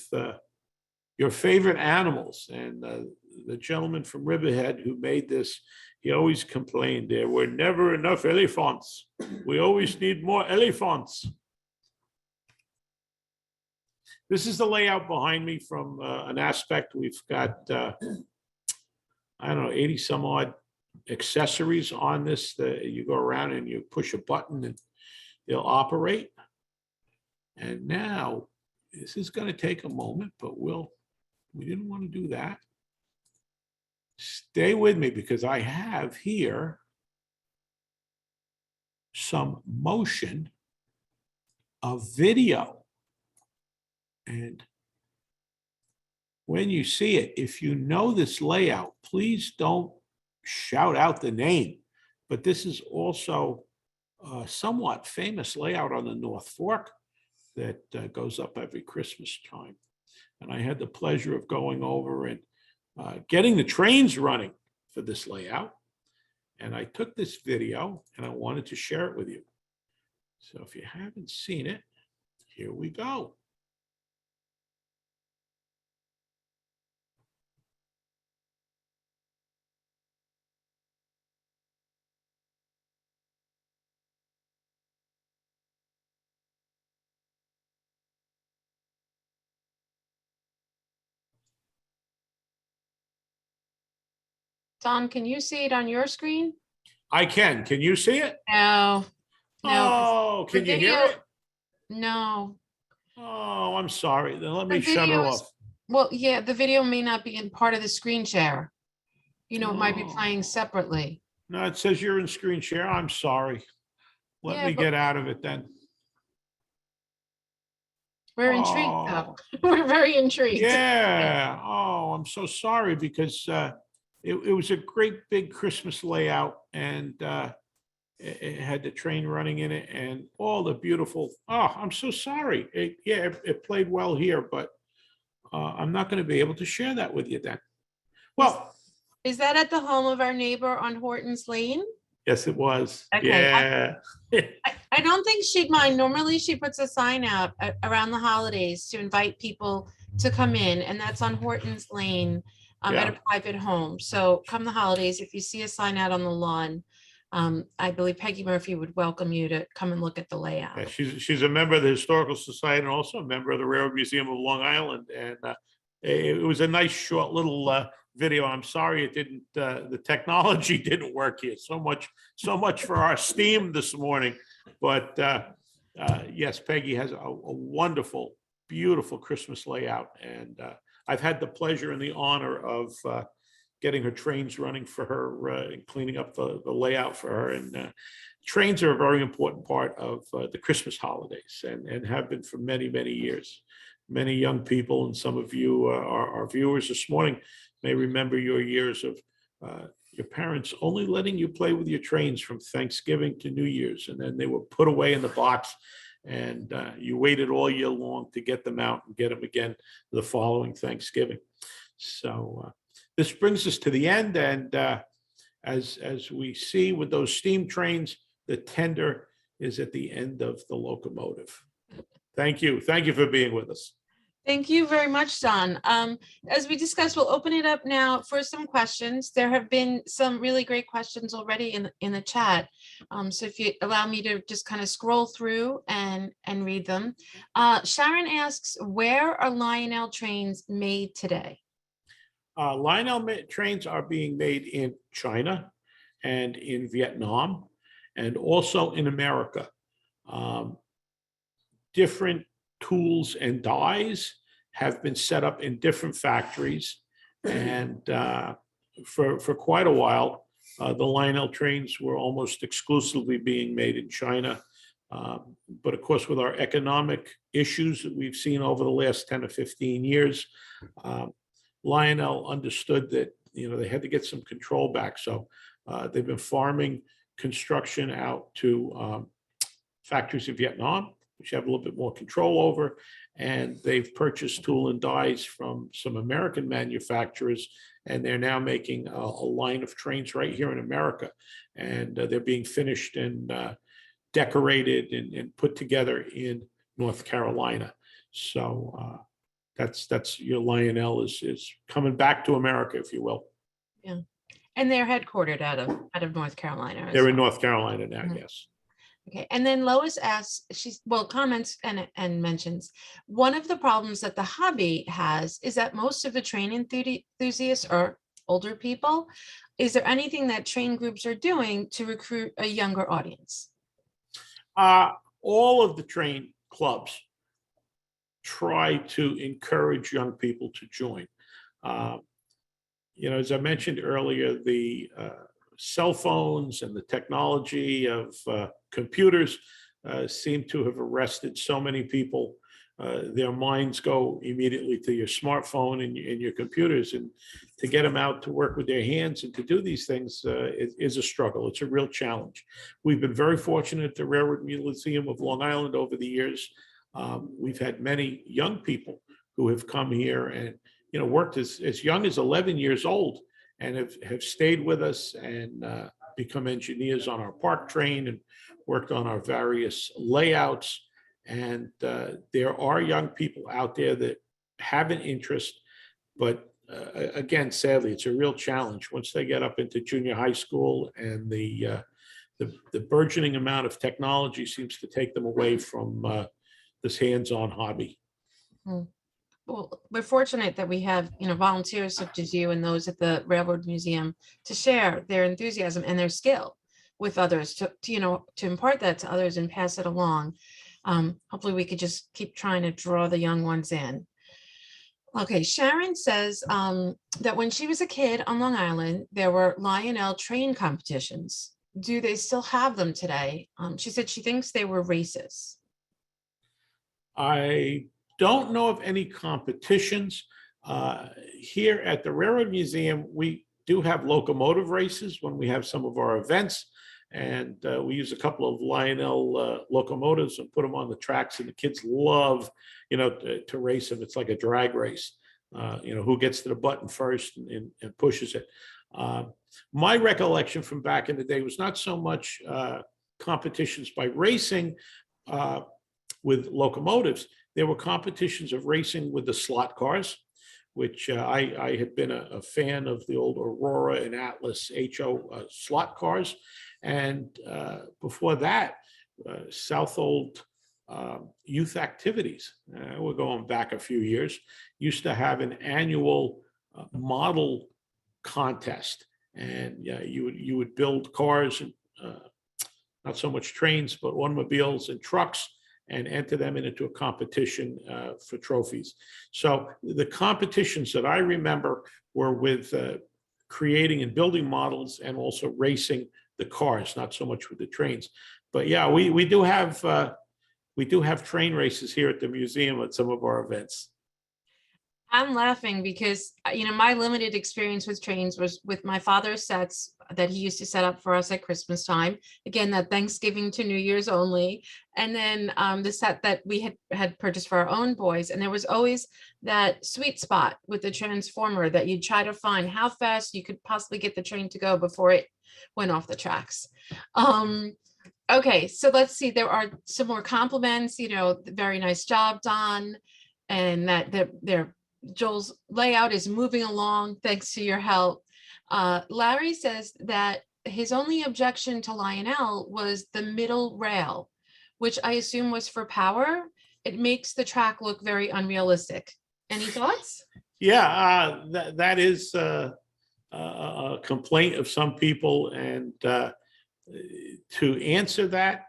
your favorite animals. And the gentleman from Riverhead who made this, he always complained there were never enough elephants. We always need more elephants. This is the layout behind me from an aspect. We've got, I don't know, 80 some odd accessories on this. You go around and you push a button and they'll operate. And now this is going to take a moment, but we didn't want to do that. Stay with me because I have here some motion of video. And when you see it, if you know this layout, please don't shout out the name. But this is also a somewhat famous layout on the North Fork that goes up every Christmas time. And I had the pleasure of going over and getting the trains running for this layout. And I took this video and I wanted to share it with you. So if you haven't seen it, here we go. Don, can you see it on your screen? I can. Can you see it? No, no. 'Cause Oh, the can you hear video, it? no, Oh, I'm sorry. Then let the me shut video her is, off. well, yeah, the video may not be in part of the screen share. It might be playing Oh, separately. no, it says you're in screen share. I'm sorry. Let Yeah, me but get out of it then. we're intrigued though. Oh, We're very intrigued. yeah. Oh, I'm so sorry because it was a great big Christmas layout and it had the train running in it and all the beautiful. Oh, I'm so sorry. It played well here, but I'm not going to be able to share that with you then. Is, Well, is that at the home of our neighbor on Horton's Lane? yes, it was. Okay, Yeah. I don't think she'd mind. Normally, she puts a sign out around the holidays to invite people to come in, and that's on Horton's Lane at a Yeah. private home. So come the holidays, if you see a sign out on the lawn, I believe Peggy Murphy would welcome you to come and look at the Yeah, layout. she's a member of the Historical Society and also a member of the Railroad Museum of Long Island. And it was a nice short little video. I'm sorry it didn't, the technology didn't work here. So much for our steam this morning. But yes, Peggy has a wonderful, beautiful Christmas layout. And I've had the pleasure and the honor of getting her trains running for her and cleaning up the layout for her. And trains are a very important part of the Christmas holidays and have been for many, many years. Many young people and some of you, our viewers this morning, may remember your years of your parents only letting you play with your trains from Thanksgiving to New Year's, and then they were put away in the box, and you waited all year long to get them out and get them again the following Thanksgiving. So this brings us to the end, and as we see with those steam trains, the tender is at the end of the locomotive. Thank you. Thank you for being with us. Thank you very much, Don. As we discussed, we'll open it up now for some questions. There have been some really great questions already in the chat. So if you allow me to just kind of scroll through and read them. Sharon asks, where are Lionel trains made today? Lionel trains are being made in China and in Vietnam and also in America. Different tools and dies have been set up in different factories. And for quite a while, the Lionel trains were almost exclusively being made in China. But of course, with our economic issues that we've seen over the last 10 or 15 years, Lionel understood that they had to get some control back. So they've been farming construction out to factories in Vietnam, which have a little bit more control over. And they've purchased tool and dies from some American manufacturers, and they're now making a line of trains right here in America. And they're being finished and decorated and put together in North Carolina. So that's your Lionel is coming back to America, if you will. Yeah, and they're headquartered out of North Carolina. They're in North Carolina now, yes. Okay, and then Lois asks, comments and mentions, one of the problems that the hobby has is that most of the train enthusiasts are older people. Is there anything that train groups are doing to recruit a younger audience? All of the train clubs try to encourage young people to join. As I mentioned earlier, the cell phones and the technology of computers seem to have arrested so many people. Their minds go immediately to your smartphone and your computers, and to get them out to work with their hands and to do these things is a struggle. It's a real challenge. We've been very fortunate at the Railroad Museum of Long Island over the years. We've had many young people who have come here and worked as young as 11 years old and have stayed with us and become engineers on our park train and worked on our various layouts. And there are young people out there that have an interest, but again, sadly, it's a real challenge once they get up into junior high school, and the burgeoning amount of technology seems to take them away from this hands-on hobby. well, we're fortunate that we have, volunteers such as you and those at the Railroad Museum to share their enthusiasm and their skill with others to impart that to others and pass it along. Hopefully we could just keep trying to draw the young ones in. Okay, Sharon says that when she was a kid on Long Island, there were Lionel train competitions. Do they still have them today? She said she thinks they were races. I don't know of any competitions. Here at the Railroad Museum, we do have locomotive races when we have some of our events. And we use a couple of Lionel locomotives and put them on the tracks, and the kids love, to race them. It's like a drag race, who gets to the button first and pushes it. My recollection from back in the day was not so much competitions by racing with locomotives. There were competitions of racing with the slot cars, which I had been a fan of the old Aurora and Atlas HO slot cars. And before that, Southold Youth Activities, we're going back a few years, used to have an annual model contest. And you would build cars, and not so much trains, but automobiles and trucks, and enter them into a competition for trophies. So the competitions that I remember were with creating and building models and also racing the cars, not so much with the trains. But yeah, we do have train races here at the museum at some of our events. I'm laughing because, my limited experience with trains was with my father's sets that he used to set up for us at Christmas time. Again, that Thanksgiving to New Year's only. And then the set that we had purchased for our own boys. And there was always that sweet spot with the transformer that you'd try to find how fast you could possibly get the train to go before it went off the tracks. Okay, so let's see. There are some more compliments, very nice job, Don. And that they're Joel's layout is moving along thanks to your help. Larry says that his only objection to Lionel was the middle rail, which I assume was for power. It makes the track look very unrealistic. Any thoughts? Yeah, that is a complaint of some people. And to answer that,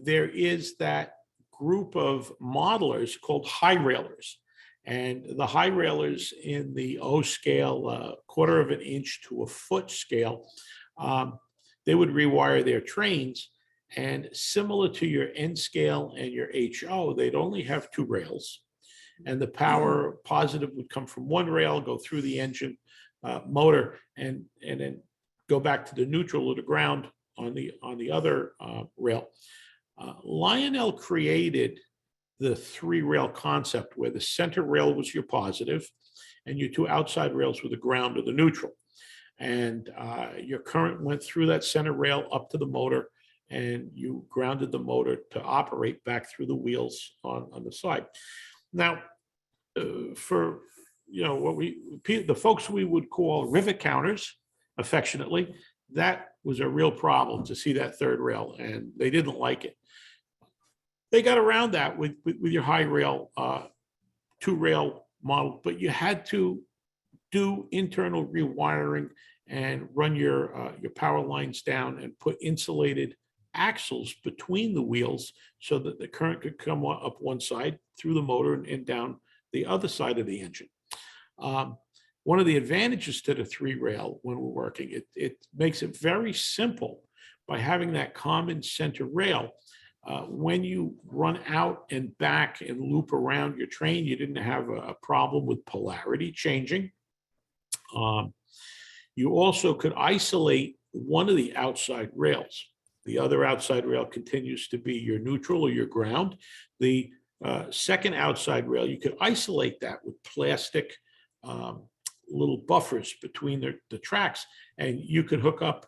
there is that group of modelers called high railers. And the high railers in the O scale, quarter of an inch to a foot scale, they would rewire their trains. And similar to your N scale and your HO, they'd only have two rails. And the power positive would come from one rail, go through the engine motor, and then go back to the neutral or the ground on the other rail. Lionel created the three rail concept where the center rail was your positive and your two outside rails were the ground or the neutral. And your current went through that center rail up to the motor, and you grounded the motor to operate back through the wheels on the side. Now, for the folks we would call rivet counters, affectionately, that was a real problem to see that third rail, and they didn't like it. They got around that with your high rail, two rail model, but you had to do internal rewiring and run your power lines down and put insulated axles between the wheels so that the current could come up one side through the motor and down the other side of the engine. One of the advantages to the three rail when we're working, it makes it very simple by having that common center rail. When you run out and back and loop around your train, you didn't have a problem with polarity changing. You also could isolate one of the outside rails. The other outside rail continues to be your neutral or your ground. The second outside rail, you could isolate that with plastic little buffers between the tracks, and you could hook up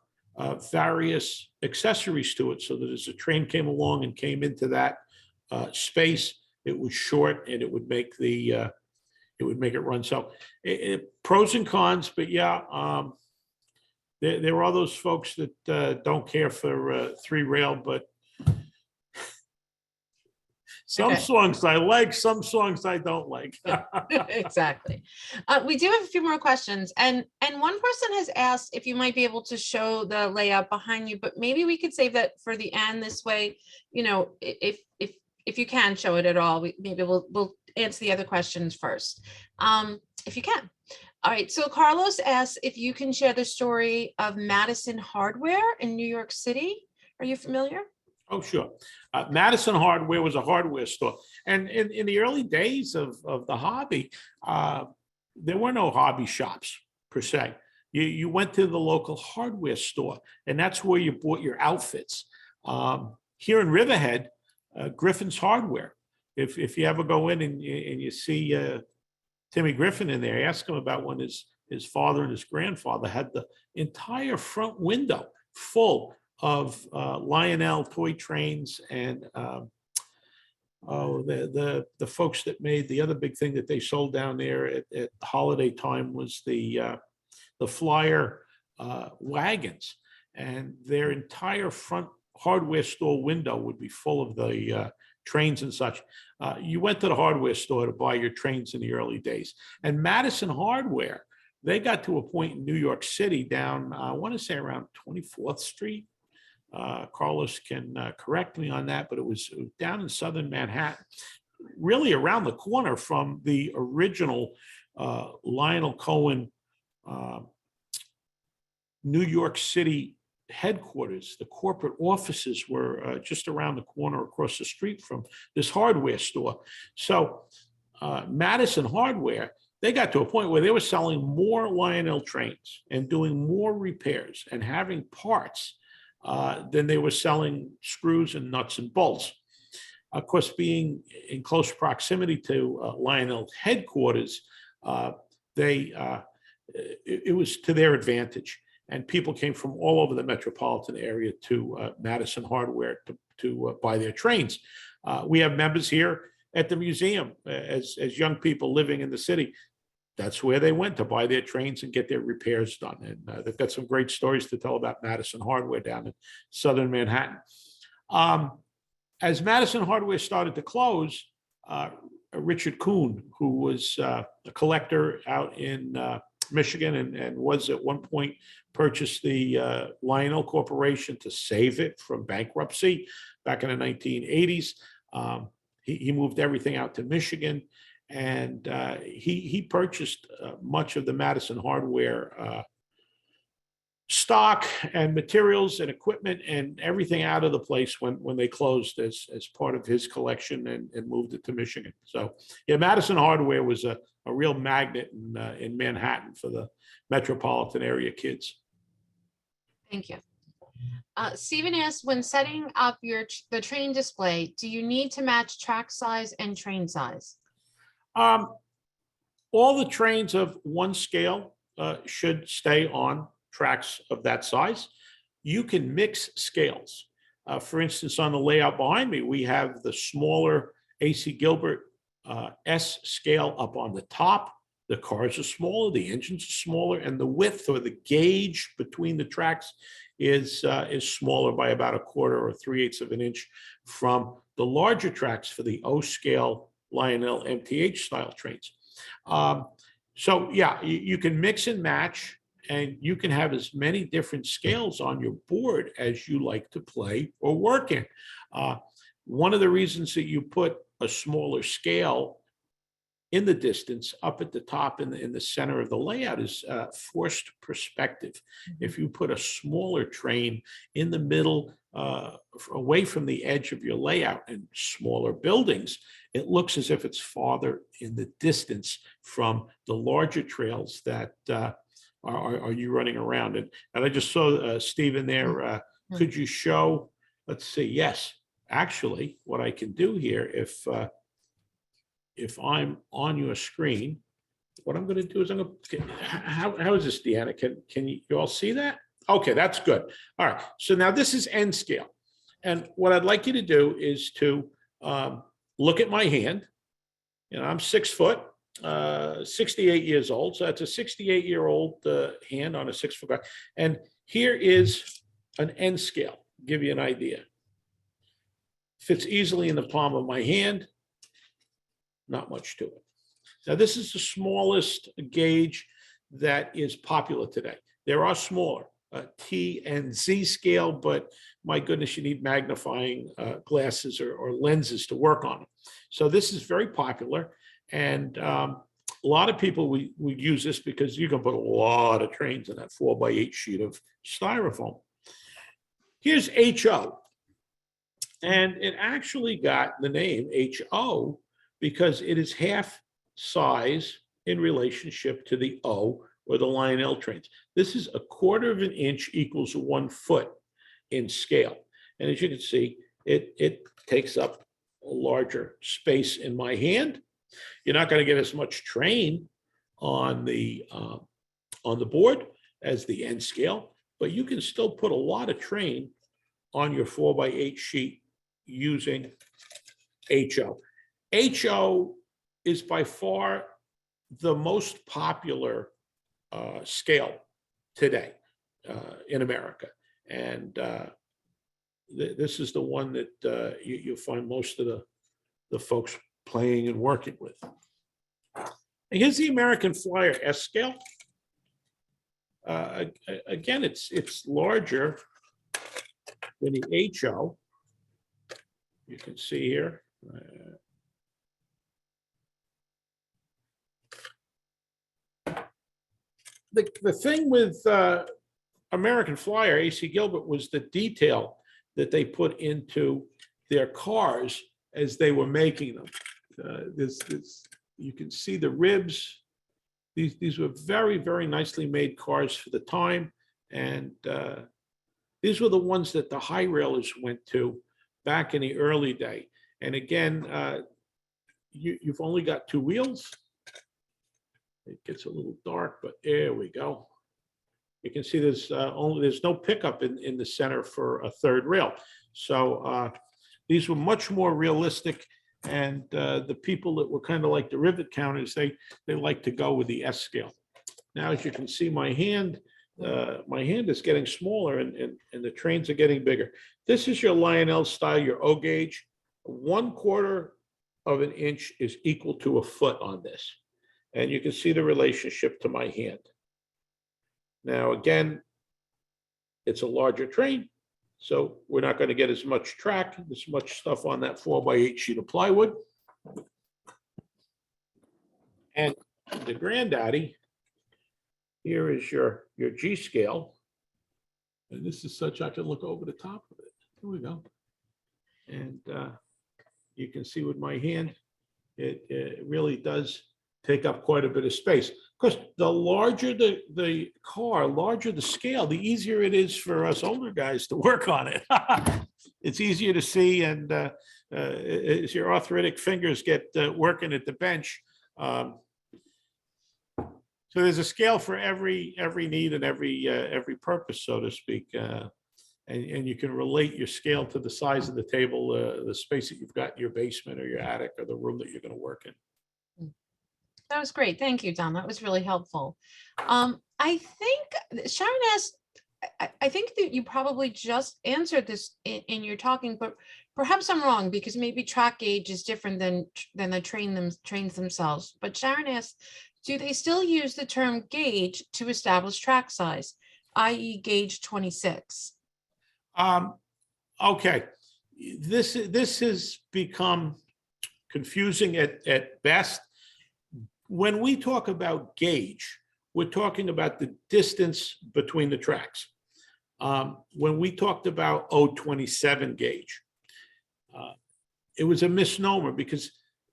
various accessories to it so that as a train came along and came into that space, it was short and it would make it run. So pros and cons, but yeah, there are those folks that don't care for three rail, but Some Okay. songs I like, some songs I don't like. Exactly. We do have a few more questions, and one person has asked if you might be able to show the layout behind you, but maybe we could save that for the end. This way, you know, if you can show it at all, maybe we'll answer the other questions first, if you can. All right. So Carlos asks if you can share the story of Madison Hardware in New York City. Are you familiar? Oh, sure. Madison Hardware was a hardware store. And in the early days of the hobby, there were no hobby shops per se. You went to the local hardware store, and that's where you bought your outfits. Here in Riverhead, Griffin's Hardware. If you ever go in and you see Timmy Griffin in there, ask him about when his father and his grandfather had the entire front window full of Lionel toy trains and the folks that made the other big thing that they sold down there at holiday time was the Flyer wagons, and their entire front hardware store window would be full of the trains and such. You went to the hardware store to buy your trains in the early days. And Madison Hardware, they got to a point in New York City down, I want to say around 24th Street. Carlos can correct me on that, but it was down in southern Manhattan, really around the corner from the original Lionel Cohen New York City headquarters. The corporate offices were just around the corner across the street from this hardware store. So Madison Hardware, they got to a point where they were selling more Lionel trains and doing more repairs and having parts than they were selling screws and nuts and bolts. Of course, being in close proximity to Lionel headquarters, it was to their advantage. And people came from all over the metropolitan area to Madison Hardware to buy their trains. We have members here at the museum as young people living in the city. That's where they went to buy their trains and get their repairs done. And they've got some great stories to tell about Madison Hardware down in southern Manhattan. As Madison Hardware started to close, Richard Kuhn, who was a collector out in Michigan and was at one point purchased the Lionel Corporation to save it from bankruptcy back in the 1980s. He moved everything out to Michigan, and he purchased much of the Madison Hardware stock and materials and equipment and everything out of the place when they closed as part of his collection and moved it to Michigan. So yeah, Madison Hardware was a real magnet in Manhattan for the metropolitan area kids. Thank you. Stephen asks, when setting up the train display, do you need to match track size and train size? All the trains of one scale should stay on tracks of that size. You can mix scales. For instance, on the layout behind me, we have the smaller AC Gilbert S scale up on the top. The cars are smaller, the engines are smaller, and the width or the gauge between the tracks is smaller by about 1/4 or 3/8 of an inch from the larger tracks for the O scale Lionel MTH style trains. So yeah, you can mix and match, and you can have as many different scales on your board as you like to play or work in. One of the reasons that you put a smaller scale in the distance up at the top in the center of the layout is forced perspective. If you put a smaller train in the middle, away from the edge of your layout and smaller buildings, it looks as if it's farther in the distance from the larger trails that are you running around. And I just saw Steve in there. Could you show, let's see, yes, actually what I can do here, if I'm on your screen, what I'm going to do is I'm going to, how is this, Deanna? Can you all see that? Okay, that's good. All right, so now this is N scale. And what I'd like you to do is to look at my hand. You know, I'm 6 foot, 68 years old. So that's a 68-year-old hand on a 6 foot guy. And here is an N scale, give you an idea. Fits easily in the palm of my hand. Not much to it. Now, this is the smallest gauge that is popular today. There are smaller, T and Z scale, but my goodness, you need magnifying glasses or lenses to work on it. So this is very popular, and a lot of people we use this because you can put a lot of trains in that 4x8 sheet of styrofoam. Here's HO, and it actually got the name HO because it is half size in relationship to the O or the Lionel trains. This is 1/4 of an inch equals 1 foot in scale. And as you can see, it takes up a larger space in my hand. You're not going to get as much train on the board as the N scale, but you can still put a lot of train on your 4x8 sheet using HO. HO is by far the most popular scale today in America. And this is the one that you'll find most of the folks playing and working with. And here's the American Flyer S scale. Again, it's larger than the HO. You can see here. The thing with American Flyer, AC Gilbert, was the detail that they put into their cars as they were making them. You can see the ribs. These were very, very nicely made cars for the time. And these were the ones that the high railers went to back in the early day. And again, you've only got 2 wheels. It gets a little dark, but there we go. You can see there's no pickup in the center for a 3rd rail. So these were much more realistic, and the people that were kind of like the rivet counters, they like to go with the S scale. Now, as you can see, my hand is getting smaller, and the trains are getting bigger. This is your Lionel style, your O gauge. 1/4 of an inch is equal to a foot on this. And you can see the relationship to my hand. Now, again, it's a larger train, so we're not going to get as much track, as much stuff on that 4x8 sheet of plywood. And the granddaddy, here is your G scale. And this is such, I can look over the top of it. Here we go. And you can see with my hand, it really does take up quite a bit of space. Of course, the larger the car, larger the scale, the easier it is for us older guys to work on it. It's easier to see, and as your arthritic fingers get working at the bench. So there's a scale for every need and every purpose, so to speak. And you can relate your scale to the size of the table, the space that you've got in your basement or your attic or the room that you're going to work in. That was great. Thank you, Don. That was really helpful. I think Sharon asked, I think that you probably just answered this in your talking, but perhaps I'm wrong, because maybe track gauge is different than the trains themselves. But Sharon asked, do they still use the term gauge to establish track size, i.e. gauge 26? Okay, this has become confusing at best. When we talk about gauge, we're talking about the distance between the tracks. When we talked about 027 gauge, it was a misnomer because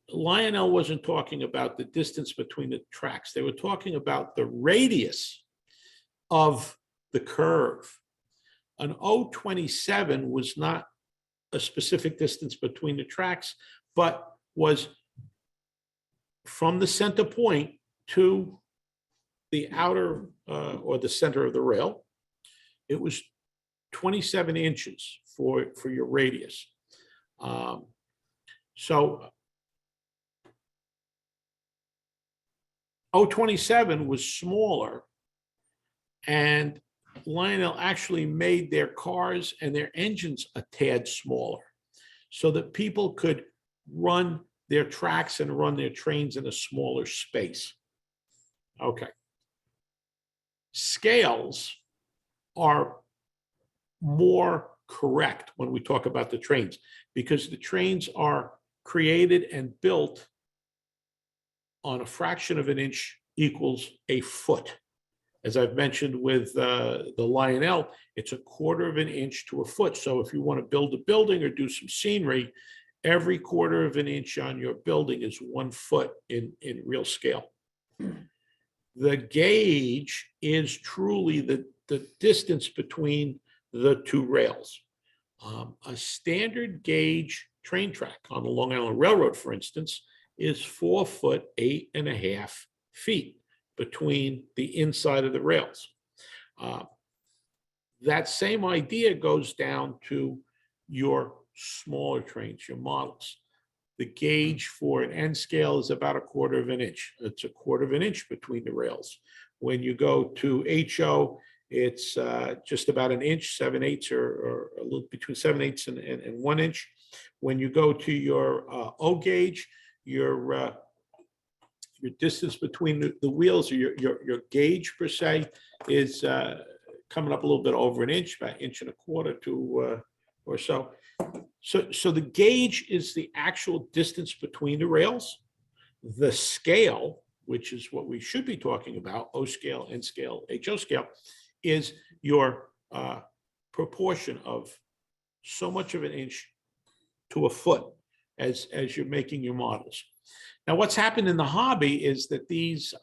Lionel wasn't talking about the distance between the tracks. They were talking about the radius of the curve. An 027 was not a specific distance between the tracks, but was from the center point to the outer or the center of the rail. It was 27 inches for your radius. So 027 was smaller, and Lionel actually made their cars and their engines a tad smaller. so that people could run their tracks and run their trains in a smaller space. Okay. Scales are more correct when we talk about the trains, because the trains are created and built on a fraction of an inch equals a foot. As I've mentioned with the Lionel, it's a quarter of an inch to a foot. So if you want to build a building or do some scenery, every quarter of an inch on your building is 1 foot in real scale. The gauge is truly the distance between the two rails. A standard gauge train track on the Long Island Railroad, for instance, is 4 foot 8.5 feet between the inside of the rails. That same idea goes down to your smaller trains, your models. The gauge for an N scale is about a quarter of an inch. It's a quarter of an inch between the rails. When you go to HO, it's just about an inch, 7/8 or a little between 7/8 and 1 inch. When you go to your O gauge, your distance between the wheels, or your gauge per se, is coming up a little bit over an inch, about 1.25 to or so. So the gauge is the actual distance between the rails. The scale, which is what we should be talking about, O scale, N scale, HO scale, is your proportion of so much of an inch to a foot as you're making your models. Now, what's happened in the hobby is that these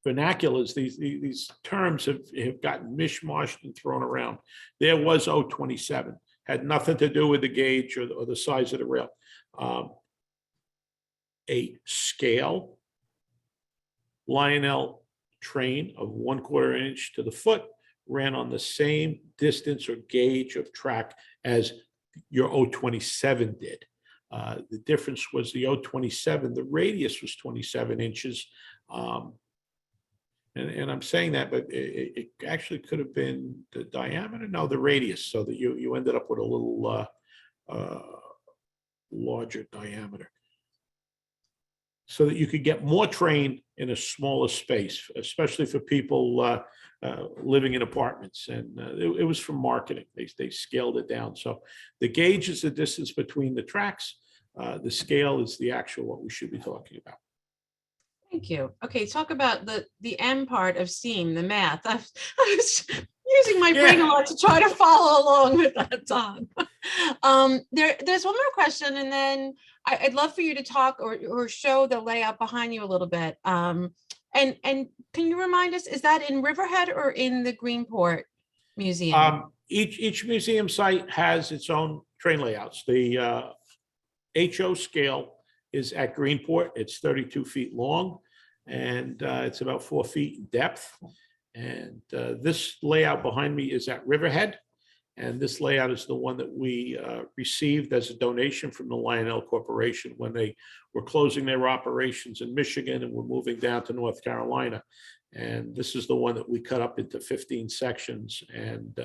vernaculars, these terms have gotten mishmashed and thrown around. There was 027, had nothing to do with the gauge or the size of the rail. A scale Lionel train of 1/4 inch to the foot ran on the same distance or gauge of track as your 027 did. The difference was the 027, the radius was 27 inches. And I'm saying that, but it actually could have been the diameter, no, the radius, so that you ended up with a little larger diameter, so that you could get more train in a smaller space, especially for people living in apartments. And it was for marketing. They scaled it down. So the gauge is the distance between the tracks. The scale is the actual what we should be talking about. Thank you. Okay, talk about the M part of STEAM, the math. I was using my brain a lot to try to follow along with that, Don. There's one more question, and then I'd love for you to talk or show the layout behind you a little bit. And can you remind us, is that in Riverhead or in the Greenport Museum? Each museum site has its own train layouts. The HO scale is at Greenport. It's 32 feet long, and it's about 4 feet in depth. And this layout behind me is at Riverhead. And this layout is the one that we received as a donation from the Lionel Corporation when they were closing their operations in Michigan and were moving down to North Carolina. And this is the one that we cut up into 15 sections and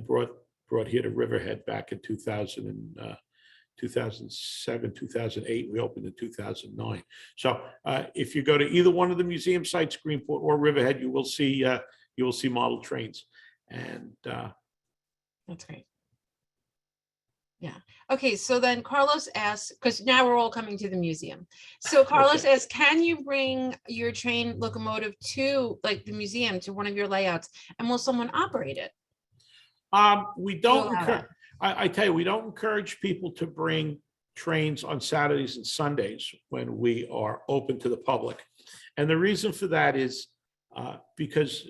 brought here to Riverhead back in 2007, 2008. We opened in 2009. So if you go to either one of the museum sites, Greenport or Riverhead, you will see model trains. And that's great. Yeah. Okay. So then Carlos asks, because now we're all coming to the museum. So Carlos asks, can you bring your train locomotive to like the museum, to one of your layouts, and will someone operate it? We don't. I tell you, we don't encourage people to bring trains on Saturdays and Sundays when we are open to the public. And the reason for that is because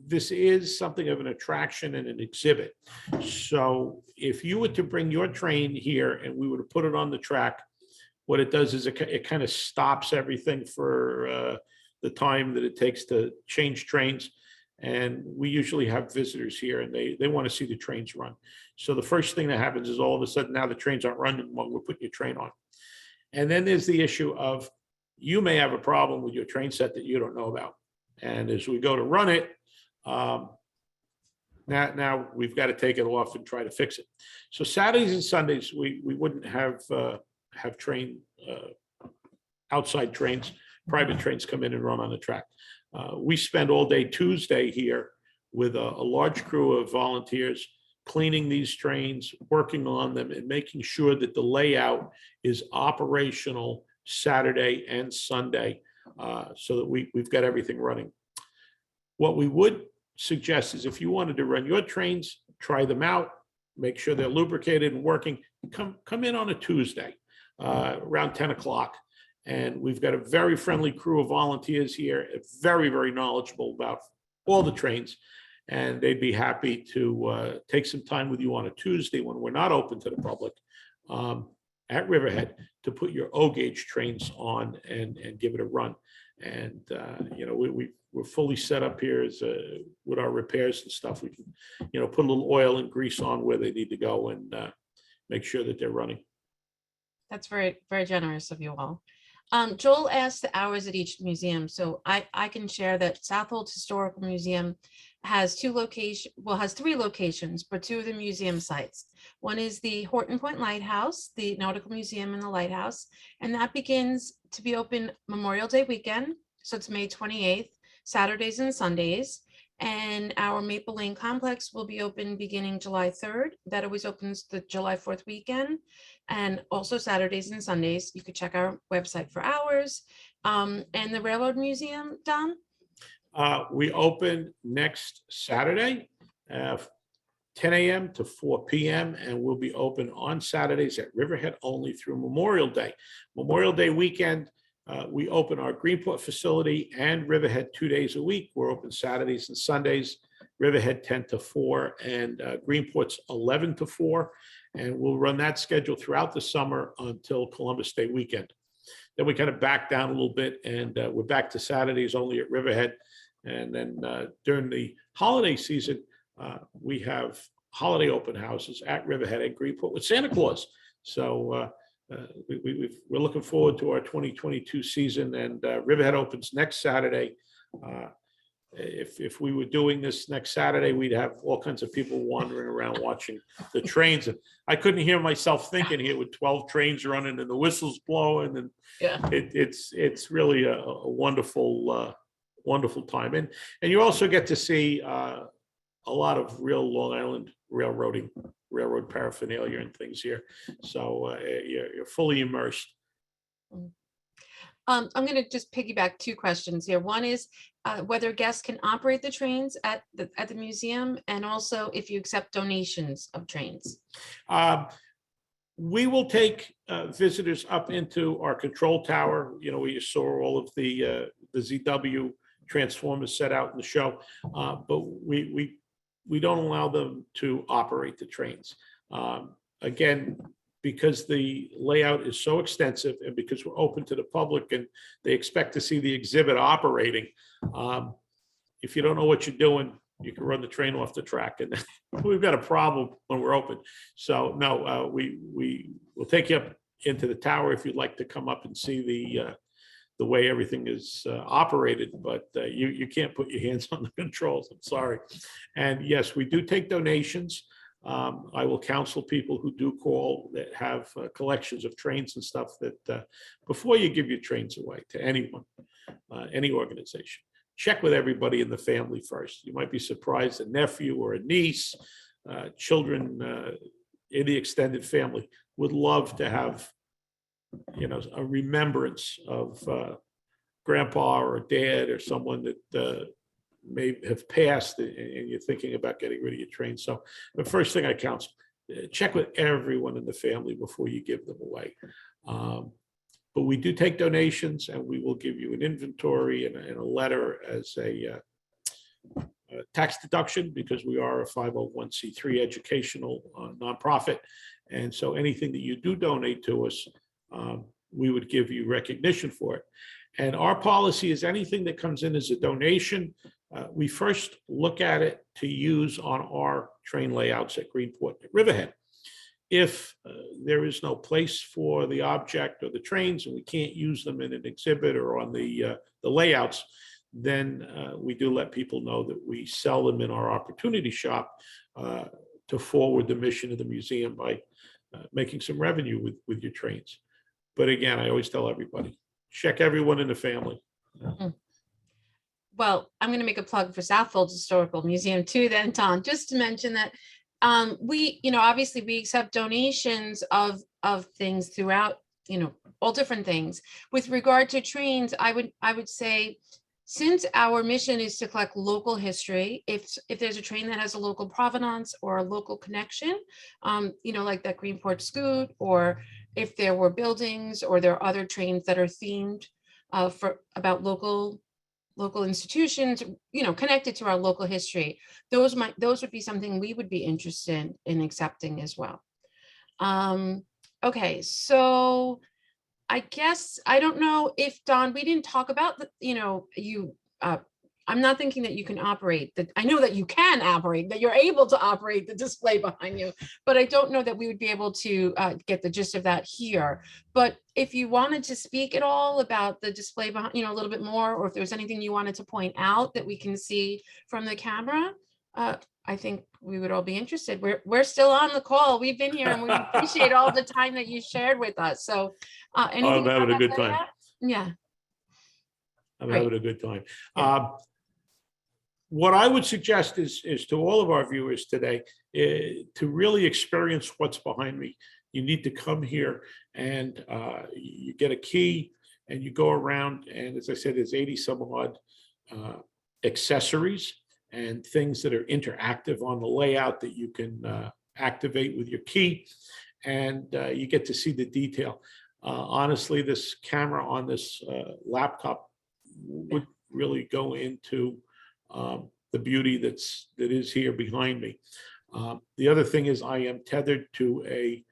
this is something of an attraction and an exhibit. So if you were to bring your train here and we were to put it on the track, what it does is it kind of stops everything for the time that it takes to change trains. And we usually have visitors here and they want to see the trains run. So the first thing that happens is all of a sudden now the trains aren't running when we're putting your train on. And then there's the issue of you may have a problem with your train set that you don't know about. And as we go to run it, Now we've got to take it off and try to fix it. So Saturdays and Sundays, we wouldn't have outside trains, private trains come in and run on the track. We spend all day Tuesday here with a large crew of volunteers cleaning these trains, working on them, and making sure that the layout is operational Saturday and Sunday, so that we've got everything running. What we would suggest is if you wanted to run your trains, try them out, make sure they're lubricated and working, come in on a Tuesday around 10 o'clock. And we've got a very friendly crew of volunteers here, very, very knowledgeable about all the trains. And they'd be happy to take some time with you on a Tuesday when we're not open to the public at Riverhead to put your O-gauge trains on and give it a run. And, you know, we're fully set up here with our repairs and stuff. We can, you know, put a little oil and grease on where they need to go and make sure that they're running. That's very, very generous of you all. Joel asked the hours at each museum. So I can share that Southold Historical Museum has three locations, but two of the museum sites. One is the Horton Point Lighthouse, the Nautical Museum and the Lighthouse, and that begins to be open Memorial Day weekend. So it's May 28th, Saturdays and Sundays. And our Maple Lane Complex will be open beginning July 3rd. That always opens the July 4th weekend, and also Saturdays and Sundays. You could check our website for hours. And the Railroad Museum, Don? We open next Saturday, 10 a.m. to 4 p.m. and we'll be open on Saturdays at Riverhead only through Memorial Day. Memorial Day weekend, we open our Greenport facility and Riverhead 2 days a week. We're open Saturdays and Sundays, Riverhead 10 to 4 and Greenport's 11 to 4. And we'll run that schedule throughout the summer until Columbus Day weekend. Then we kind of back down a little bit and we're back to Saturdays only at Riverhead. And then during the holiday season, we have holiday open houses at Riverhead and Greenport with Santa Claus. So we're looking forward to our 2022 season, and Riverhead opens next Saturday. If we were doing this next Saturday, we'd have all kinds of people wandering around watching the trains. And I couldn't hear myself thinking here with 12 trains running and the whistles blowing. And Yeah. It's really a wonderful, wonderful time. And you also get to see a lot of real Long Island railroad paraphernalia and things here. So you're fully immersed. I'm going to just piggyback two questions here. One is whether guests can operate the trains at the museum, and also if you accept donations of trains. We will take visitors up into our control tower. You know, where you saw all of the ZW transformers set out in the show, but we don't allow them to operate the trains. Again, because the layout is so extensive and because we're open to the public and they expect to see the exhibit operating, if you don't know what you're doing, you can run the train off the track, and we've got a problem when we're open. So no, we will take you up into the tower if you'd like to come up and see the way everything is operated, but you can't put your hands on the controls. I'm sorry. And yes, we do take donations. I will counsel people who do call that have collections of trains and stuff that before you give your trains away to anyone, any organization, check with everybody in the family first. You might be surprised a nephew or a niece, children in the extended family would love to have, you know, a remembrance of grandpa or dad or someone that may have passed, and you're thinking about getting rid of your train. So the first thing I counsel, check with everyone in the family before you give them away. But we do take donations, and we will give you an inventory and a letter as a tax deduction, because we are a 501c3 educational nonprofit. And so anything that you do donate to us, we would give you recognition for it. And our policy is anything that comes in as a donation, we first look at it to use on our train layouts at Greenport at Riverhead. If there is no place for the object or the trains and we can't use them in an exhibit or on the layouts, then we do let people know that we sell them in our opportunity shop to forward the mission of the museum by making some revenue with your trains. But again, I always tell everybody, check everyone in the family. Well, I'm going to make a plug for Southfield Historical Museum too, then, Tom, just to mention that we, obviously we accept donations of things throughout, all different things. With regard to trains, I would say, since our mission is to collect local history, if there's a train that has a local provenance or a local connection, like that Greenport Scoot, or if there were buildings or there are other trains that are themed about local institutions, connected to our local history, those would be something we would be interested in accepting as well. Okay, so I guess, I don't know if, Don, we didn't talk about I'm not thinking that you can operate that. I know that you can operate, that you're able to operate the display behind you, but I don't know that we would be able to get the gist of that here. But if you wanted to speak at all about the display behind, a little bit more, or if there's anything you wanted to point out that we can see from the camera, I think we would all be interested. We're still on the call. We've been here, and we appreciate all the time that you shared with us. So anything I'm having a good time. Yeah. I'm having a good time. What I would suggest is to all of our viewers today, to really experience what's behind me, you need to come here and you get a key and you go around, and as I said, there's 80 some odd accessories and things that are interactive on the layout that you can activate with your key, and you get to see the detail. Honestly, this camera on this laptop would really go into the beauty that is here behind me. The other thing is I am tethered to a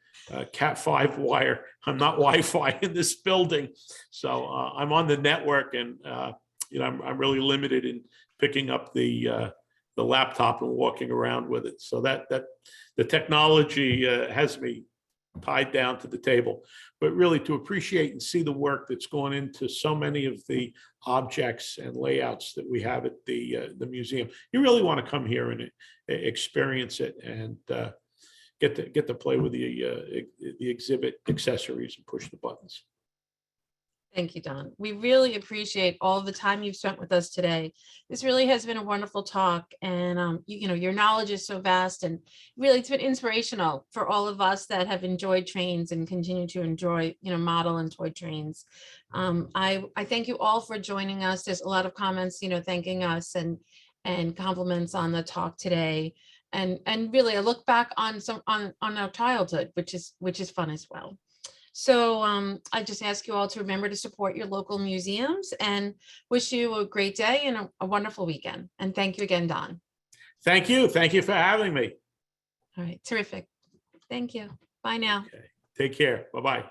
Cat 5 wire. I'm not Wi-Fi in this building, so I'm on the network, and I'm really limited in picking up the laptop and walking around with it. So that the technology has me tied down to the table, but really to appreciate and see the work that's gone into so many of the objects and layouts that we have at the museum. You really want to come here and experience it and get to play with the exhibit accessories and push the buttons. Thank you, Don. We really appreciate all the time you've spent with us today. This really has been a wonderful talk, and your knowledge is so vast, and really it's been inspirational for all of us that have enjoyed trains and continue to enjoy, model and toy trains. I thank you all for joining us. There's a lot of comments, thanking us and compliments on the talk today, and really I look back on our childhood, which is fun as well. So I just ask you all to remember to support your local museums, and wish you a great day and a wonderful weekend. And thank you again, Don. Thank you. Thank you for having me. All right, terrific. Thank you. Bye now. Okay. Take care. Bye-bye.